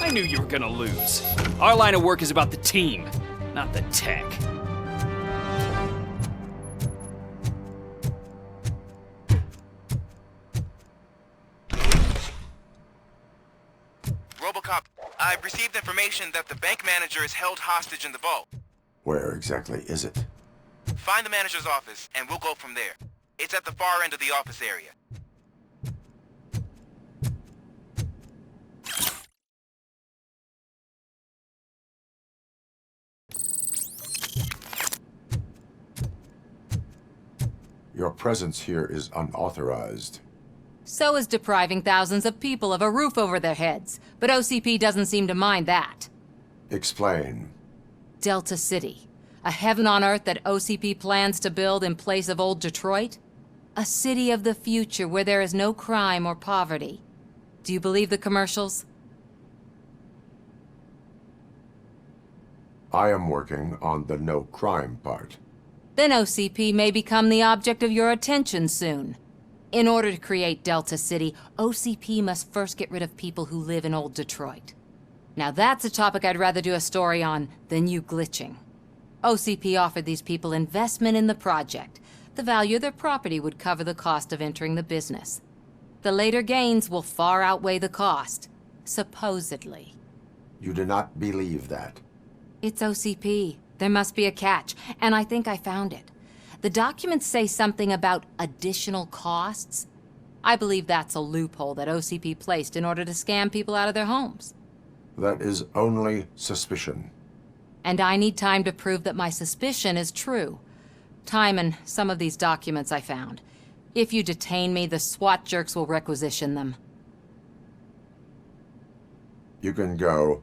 I knew you were gonna lose. Our line of work is about the team, not the tech. RoboCop, I've received information that the bank manager is held hostage in the vault. Where exactly is it? Find the manager's office, and we'll go from there. It's at the far end of the office area. Your presence here is unauthorized. So is depriving thousands of people of a roof over their heads. But OCP doesn't seem to mind that. Explain. Delta City. A heaven on earth that OCP plans to build in place of old Detroit? A city of the future where there is no crime or poverty. Do you believe the commercials? I am working on the no crime part. Then OCP may become the object of your attention soon. In order to create Delta City, OCP must first get rid of people who live in old Detroit. Now that's a topic I'd rather do a story on than you glitching. OCP offered these people investment in the project. The value of their property would cover the cost of entering the business. The later gains will far outweigh the cost, supposedly. You do not believe that. It's OCP. There must be a catch, and I think I found it. The documents say something about additional costs. I believe that's a loophole that OCP placed in order to scam people out of their homes. That is only suspicion. And I need time to prove that my suspicion is true. Time and some of these documents I found. If you detain me, the SWAT jerks will requisition them. You can go,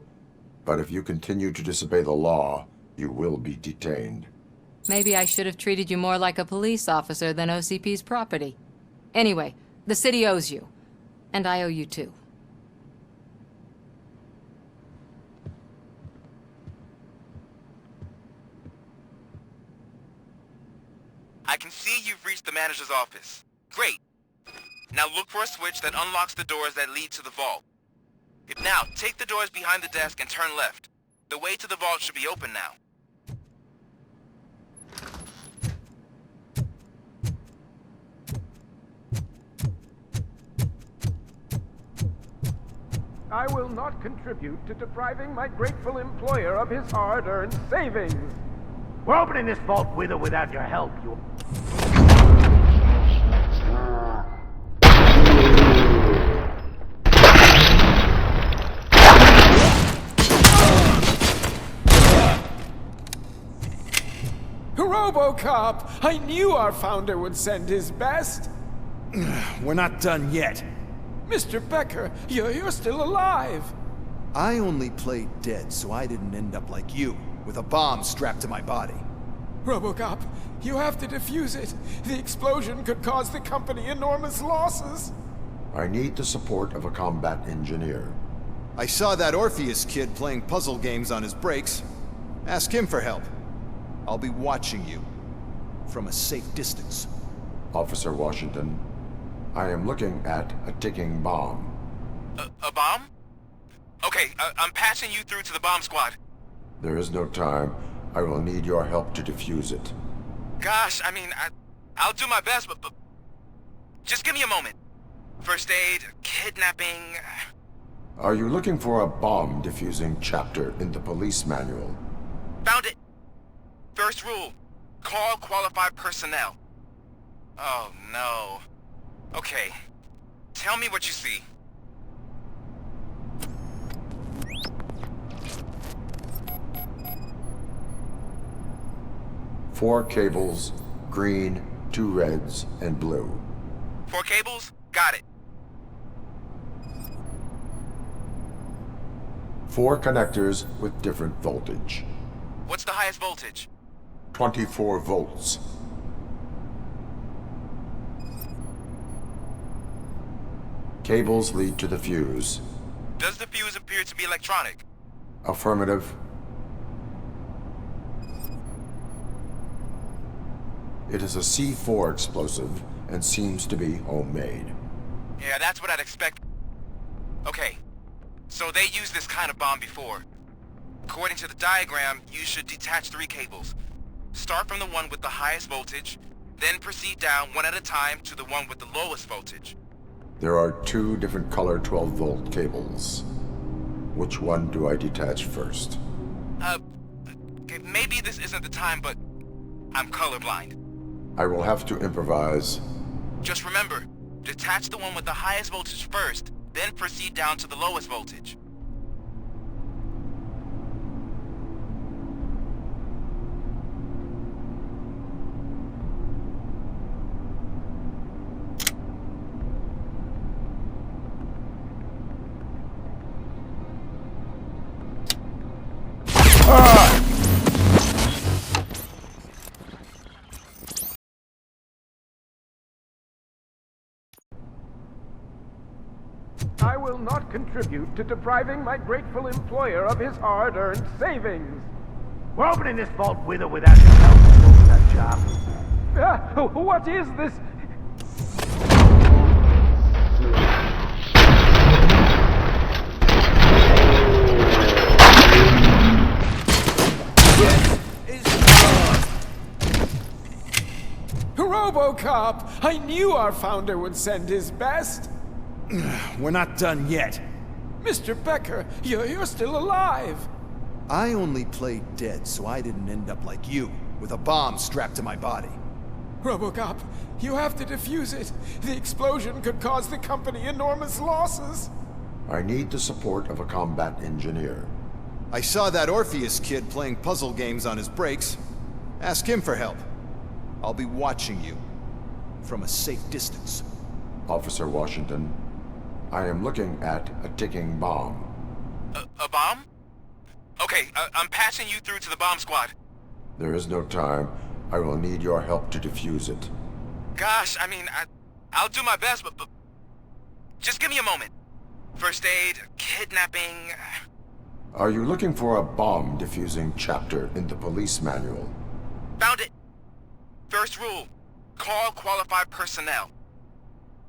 but if you continue to disobey the law, you will be detained. Maybe I should have treated you more like a police officer than OCP's property. Anyway, the city owes you. And I owe you too. I can see you've reached the manager's office. Great. Now look for a switch that unlocks the doors that lead to the vault. Now, take the doors behind the desk and turn left. The way to the vault should be open now. I will not contribute to depriving my grateful employer of his hard-earned savings. We're opening this vault with or without your help, you... RoboCop! I knew our founder would send his best! We're not done yet. Mr. Becker, you're still alive! I only played dead so I didn't end up like you, with a bomb strapped to my body. RoboCop, you have to defuse it. The explosion could cause the company enormous losses. I need the support of a combat engineer. I saw that Orpheus kid playing puzzle games on his breaks. Ask him for help. I'll be watching you. From a safe distance. Officer Washington, I am looking at a ticking bomb. A bomb? Okay, I'm passing you through to the bomb squad. There is no time. I will need your help to defuse it. Gosh, I mean, I'll do my best, but just give me a moment. First aid, kidnapping... Are you looking for a bomb defusing chapter in the police manual? Found it! First rule, call qualified personnel. Oh no. Okay, tell me what you see. Four cables, green, 2 reds, and blue. 4 cables? Got it. 4 connectors with different voltage. What's the highest voltage? 24 volts. Cables lead to the fuse. Does the fuse appear to be electronic? Affirmative. It is a C4 explosive and seems to be homemade. Yeah, that's what I'd expect. Okay, So they used this kind of bomb before. According to the diagram, you should detach 3 cables. Start from the one with the highest voltage, then proceed down one at a time to the one with the lowest voltage. There are 2 different color 12-volt cables. Which one do I detach first? Okay, maybe this isn't the time, but I'm colorblind. I will have to improvise. Just remember, detach the one with the highest voltage first, then proceed down to the lowest voltage. I will not contribute to depriving my grateful employer of his hard-earned savings. We're opening this vault with or without your help to open that job. What is this? RoboCop! I knew our founder would send his best. We're not done yet. Mr. Becker, you're still alive. I only played dead so I didn't end up like you, with a bomb strapped to my body. RoboCop, you have to defuse it. The explosion could cause the company enormous losses. I need the support of a combat engineer. I saw that Orpheus kid playing puzzle games on his breaks. Ask him for help. I'll be watching you. From a safe distance. Officer Washington, I am looking at a ticking bomb. A bomb? Okay, I'm passing you through to the bomb squad. There is no time. I will need your help to defuse it. Gosh, I mean, I'll do my best, but just give me a moment. First aid, kidnapping... Are you looking for a bomb defusing chapter in the police manual? Found it! First rule, call qualified personnel.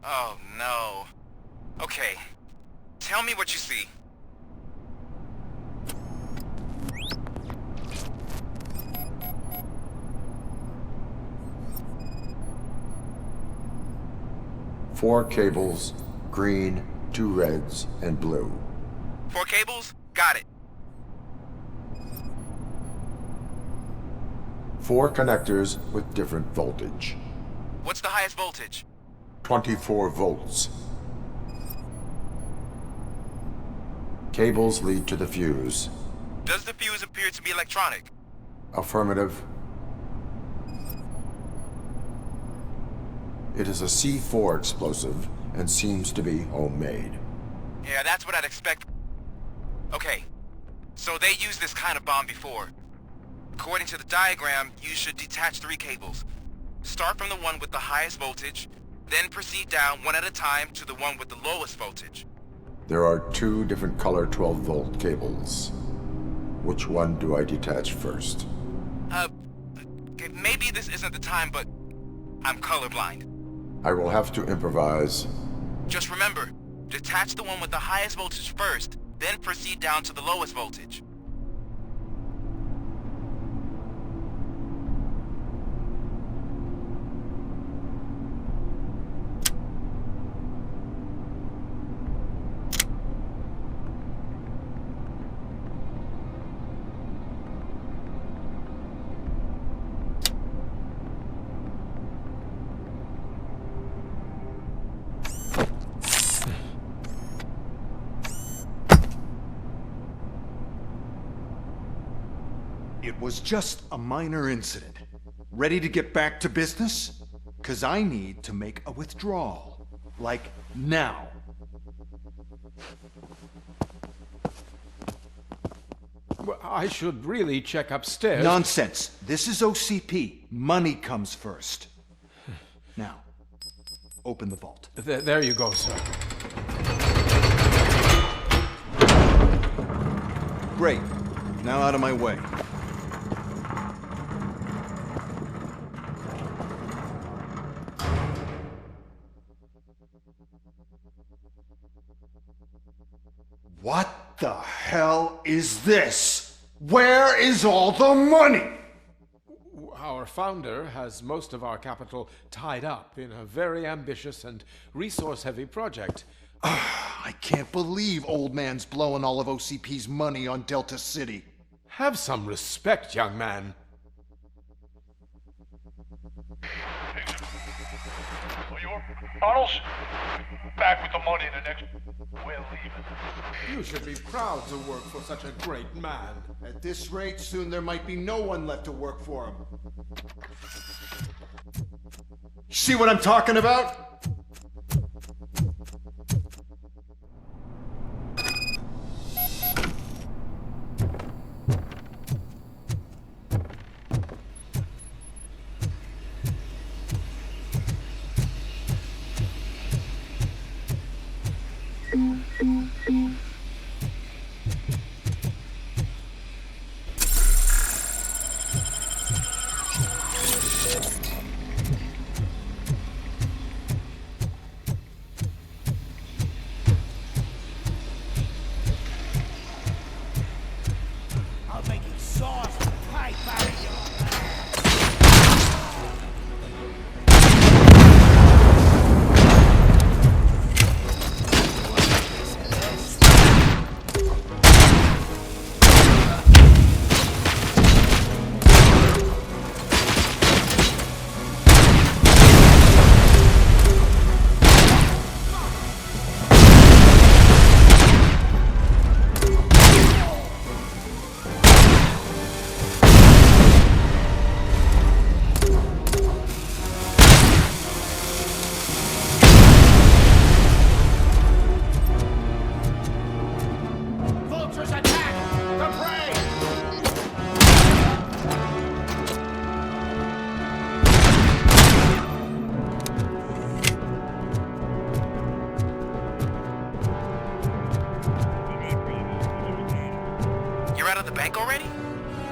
Oh, no. Okay, tell me what you see. Four cables, green, 2 reds, and blue. 4 cables? Got it. 4 connectors with different voltage. What's the highest voltage? 24 volts. Cables lead to the fuse. Does the fuse appear to be electronic? Affirmative. It is a C4 explosive and seems to be homemade. Yeah, that's what I'd expect. Okay, so they used this kind of bomb before. According to the diagram, you should detach 3 cables. Start from the one with the highest voltage, then proceed down one at a time to the one with the lowest voltage. There are 2 different color 12-volt cables. Which one do I detach first? Okay, maybe this isn't the time, but I'm colorblind. I will have to improvise. Just remember, detach the one with the highest voltage first, then proceed down to the lowest voltage. It was just a minor incident. Ready to get back to business? 'Cause I need to make a withdrawal. Like, now. Well, I should really check upstairs. Nonsense. This is OCP. Money comes first. Now, open the vault. There you go, sir. Great. Now out of my way. What the hell is this? Where is all the money? Our founder has most of our capital tied up in a very ambitious and resource-heavy project. I can't believe old man's blowing all of OCP's money on Delta City. Have some respect, young man. Arnold's back with the money in the next... We're leaving. You should be proud to work for such a great man. At this rate, soon there might be no one left to work for him. See what I'm talking about?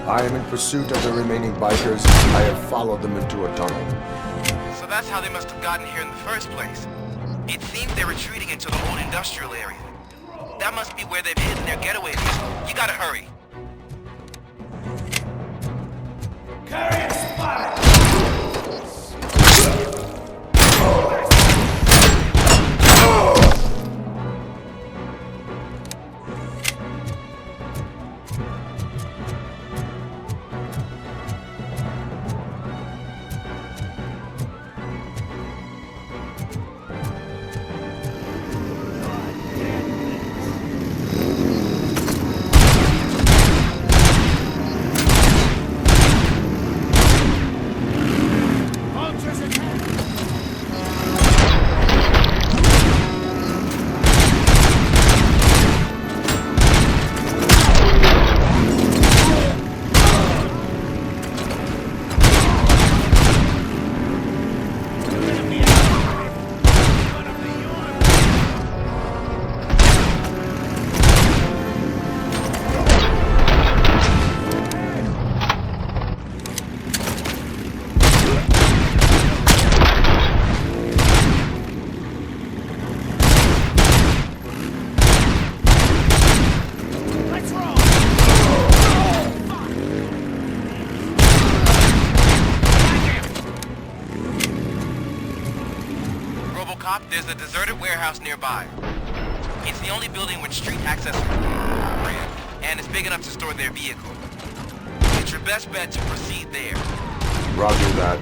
I am in pursuit of the remaining bikers. I have followed them into a tunnel. So that's how they must have gotten here in the first place. It seems they're retreating into the old industrial area. That must be where they've hidden their getaway vehicle. You gotta hurry. Carrier spotted! RoboCop, there's a deserted warehouse nearby. It's the only building with street access, and it's big enough to store their vehicle. It's your best bet to proceed there. Roger that.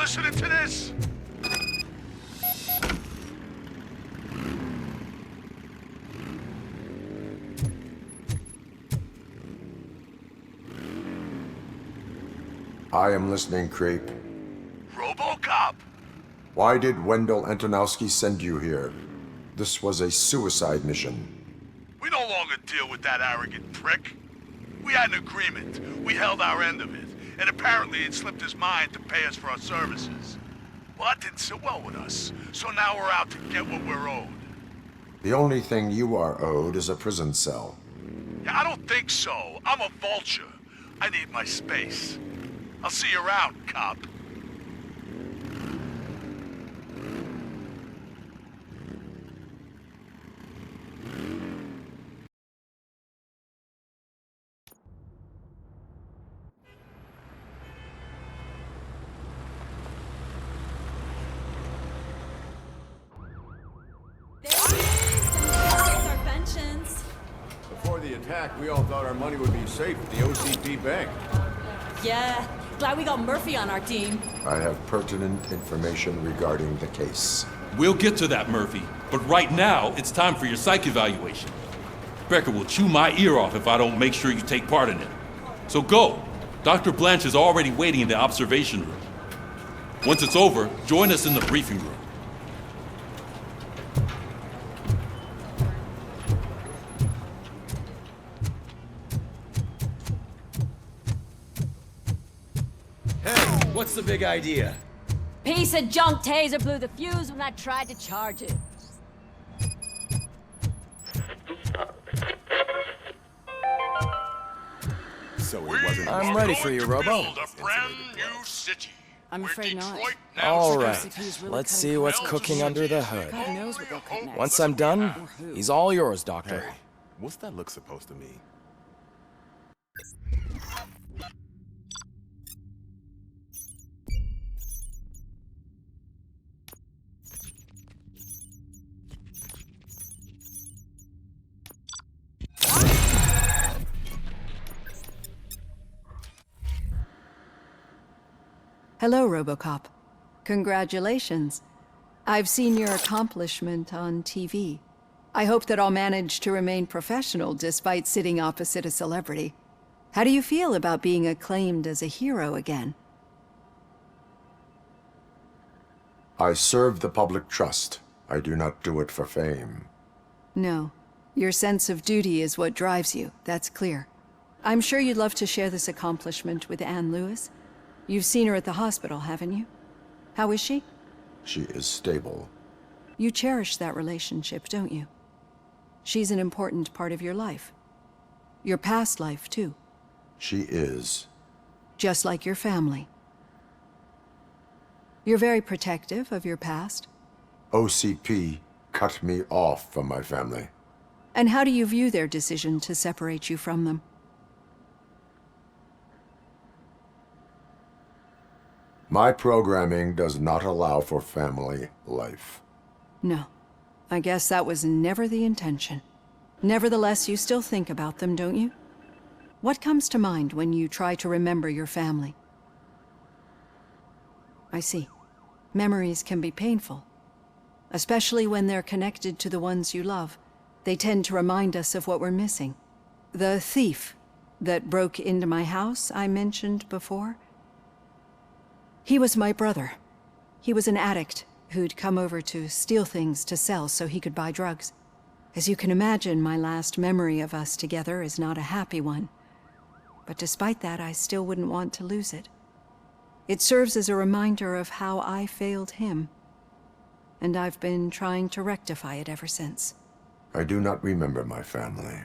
listening to this? I am listening, Creep. RoboCop! Why did Wendell Antonowski send you here? This was a suicide mission. We no longer deal with that arrogant prick. We had an agreement. We held our end of it. And apparently it slipped his mind to pay us for our services. Well, that didn't sit well with us. So now we're out to get what we're owed. The only thing you are owed is a prison cell. Yeah, I don't think so. I'm a vulture. I need my space. I'll see you around, cop. Before the attack, we all thought our money would be safe at the OCP bank. Yeah, glad we got Murphy on our team. I have pertinent information regarding the case. We'll get to that, Murphy. But right now, it's time for your psych evaluation. Becker will chew my ear off if I don't make sure you take part in it. So go. Dr. Blanche is already waiting in the observation room. Once it's over, join us in the briefing room. What's the big idea? Piece of junk taser blew the fuse when I tried to charge it. So it wasn't. I'm ready for you, Robo. I'm afraid not. All right, let's see what's cooking under the hood. God knows what they'll cook next. Once I'm done, he's all yours, Doctor. Hey, what's that look supposed to mean? Hello, RoboCop. Congratulations. I've seen your accomplishment on TV. I hope that I'll manage to remain professional despite sitting opposite a celebrity. How do you feel about being acclaimed as a hero again? I serve the public trust. I do not do it for fame. No. Your sense of duty is what drives you, that's clear. I'm sure you'd love to share this accomplishment with Anne Lewis. You've seen her at the hospital, haven't you? How is she? She is stable. You cherish that relationship, don't you? She's an important part of your life. Your past life, too. She is. Just like your family. You're very protective of your past. OCP cut me off from my family. And how do you view their decision to separate you from them? My programming does not allow for family life. No. I guess that was never the intention. Nevertheless, you still think about them, don't you? What comes to mind when you try to remember your family? I see. Memories can be painful. Especially when they're connected to the ones you love. They tend to remind us of what we're missing. The thief that broke into my house I mentioned before? He was my brother. He was an addict who'd come over to steal things to sell so he could buy drugs. As you can imagine, my last memory of us together is not a happy one. But despite that, I still wouldn't want to lose it. It serves as a reminder of how I failed him. And I've been trying to rectify it ever since. I do not remember my family.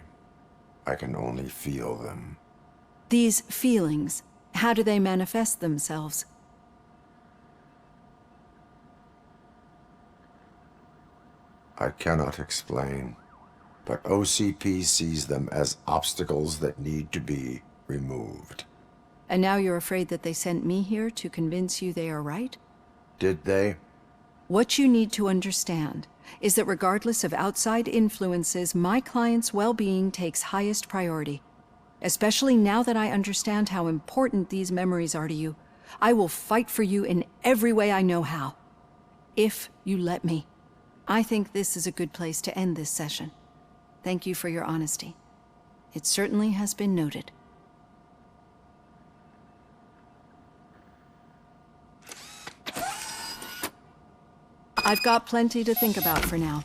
I can only feel them. These feelings, how do they manifest themselves? I cannot explain, but OCP sees them as obstacles that need to be removed. And now you're afraid that they sent me here to convince you they are right? Did they? What you need to understand is that regardless of outside influences, my client's well-being takes highest priority. Especially now that I understand how important these memories are to you. I will fight for you in every way I know how. If you let me. I think this is a good place to end this session. Thank you for your honesty. It certainly has been noted. I've got plenty to think about for now.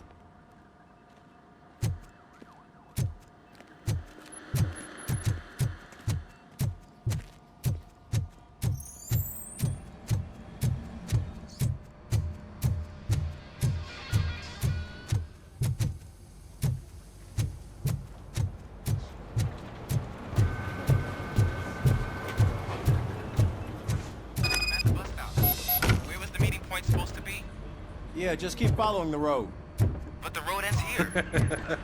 Yeah, just keep following the road. But the road ends here.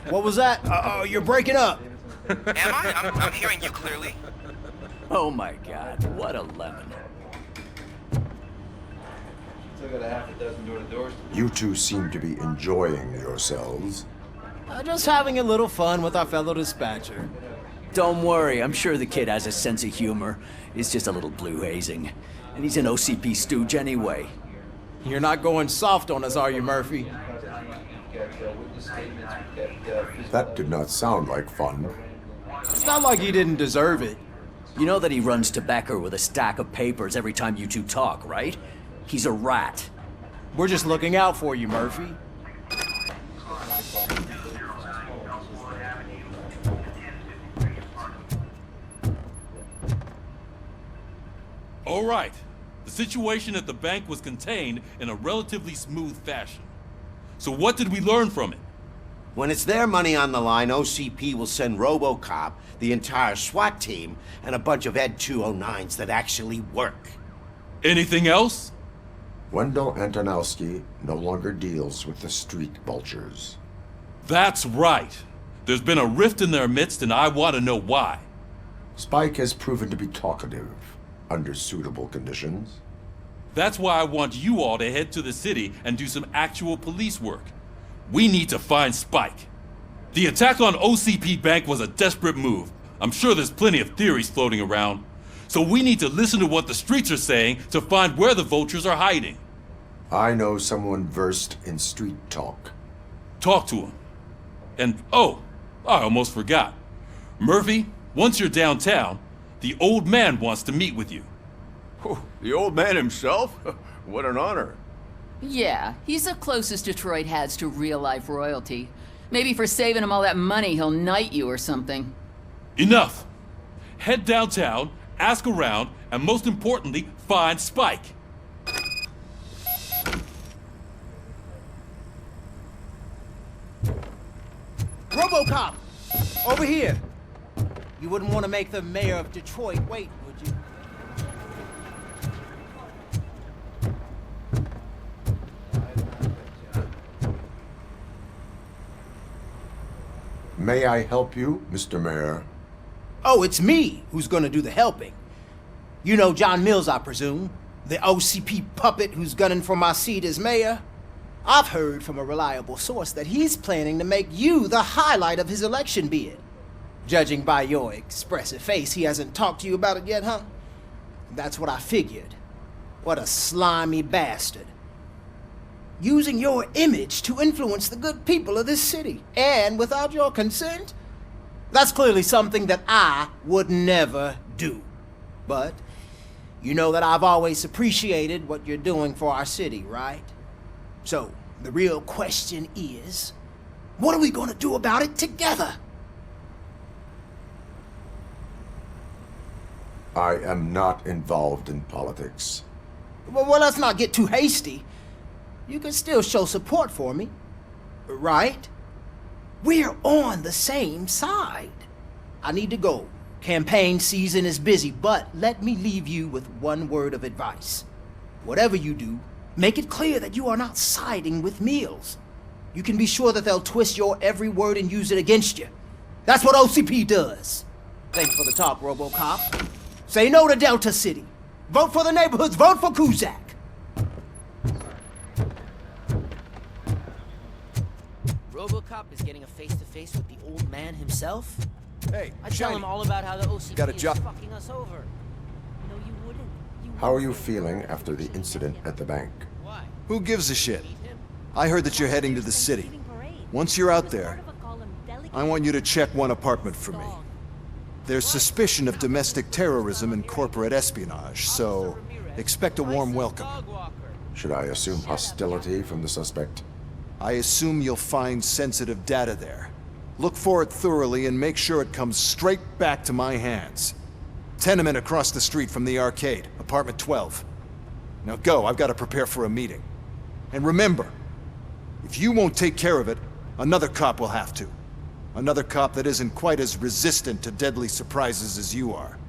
What was that? You're breaking up. Am I? I'm hearing you clearly. Oh my god, what a lemon. Still got a half a dozen door-to-doors. You two seem to be enjoying yourselves. Just having a little fun with our fellow dispatcher. Don't worry, I'm sure the kid has a sense of humor. It's just a little blue hazing. And he's an OCP stooge anyway. You're not going soft on us, are you, Murphy? That did not sound like fun. It's not like he didn't deserve it. You know that he runs to Becker with a stack of papers every time you two talk, right? He's a rat. We're just looking out for you, Murphy. All right. The situation at the bank was contained in a relatively smooth fashion. So what did we learn from it? When it's their money on the line, OCP will send RoboCop, the entire SWAT team, and a bunch of Ed 209s that actually work. Anything else? Wendell Antonowski no longer deals with the street vultures. That's right. There's been a rift in their midst, and I want to know why. Spike has proven to be talkative under suitable conditions. That's why I want you all to head to the city and do some actual police work. We need to find Spike. The attack on OCP Bank was a desperate move. I'm sure there's plenty of theories floating around. So we need to listen to what the streets are saying to find where the vultures are hiding. I know someone versed in street talk. Talk to him. And, oh, I almost forgot. Murphy, once you're downtown, the old man wants to meet with you. Oh, the old man himself? What an honor. Yeah, he's the closest Detroit has to real-life royalty. Maybe for saving him all that money, he'll knight you or something. Enough! Head downtown, ask around, and most importantly, find Spike. RoboCop! Over here! You wouldn't want to make the mayor of Detroit wait, would you? May I help you, Mr. Mayor? Oh, it's me who's gonna do the helping. You know John Mills, I presume? The OCP puppet who's gunning for my seat as mayor? I've heard from a reliable source that he's planning to make you the highlight of his election bid. Judging by your expressive face, he hasn't talked to you about it yet, huh? That's what I figured. What a slimy bastard. Using your image to influence the good people of this city, and without your consent? That's clearly something that I would never do. But you know that I've always appreciated what you're doing for our city, right? So, the real question is, what are we gonna do about it together? I am not involved in politics. Well, let's not get too hasty. You can still show support for me, right? We're on the same side. I need to go. Campaign season is busy, but let me leave you with one word of advice. Whatever you do, make it clear that you are not siding with Mills. You can be sure that they'll twist your every word and use it against you. That's what OCP does. Thanks for the talk, RoboCop. Say no to Delta City. Vote for the neighborhoods. Vote for Kuzak. RoboCop is getting a face-to-face with the old man himself? Hey, I tell him all about how the OCP Got a is job. fucking us over. No, you wouldn't. You How are you feeling after the incident at the bank? Who gives a shit? I heard that you're heading to the city. Once you're out there, I want you to check one apartment for me. There's suspicion of domestic terrorism and corporate espionage, so expect a warm welcome. Should I assume hostility from the suspect? I assume you'll find sensitive data there. Look for it thoroughly and make sure it comes straight back to my hands. Tenement across the street from the arcade, apartment 12. Now go, I've got to prepare for a meeting. And remember, if you won't take care of it, another cop will have to. Another cop that isn't quite as resistant to deadly surprises as you are.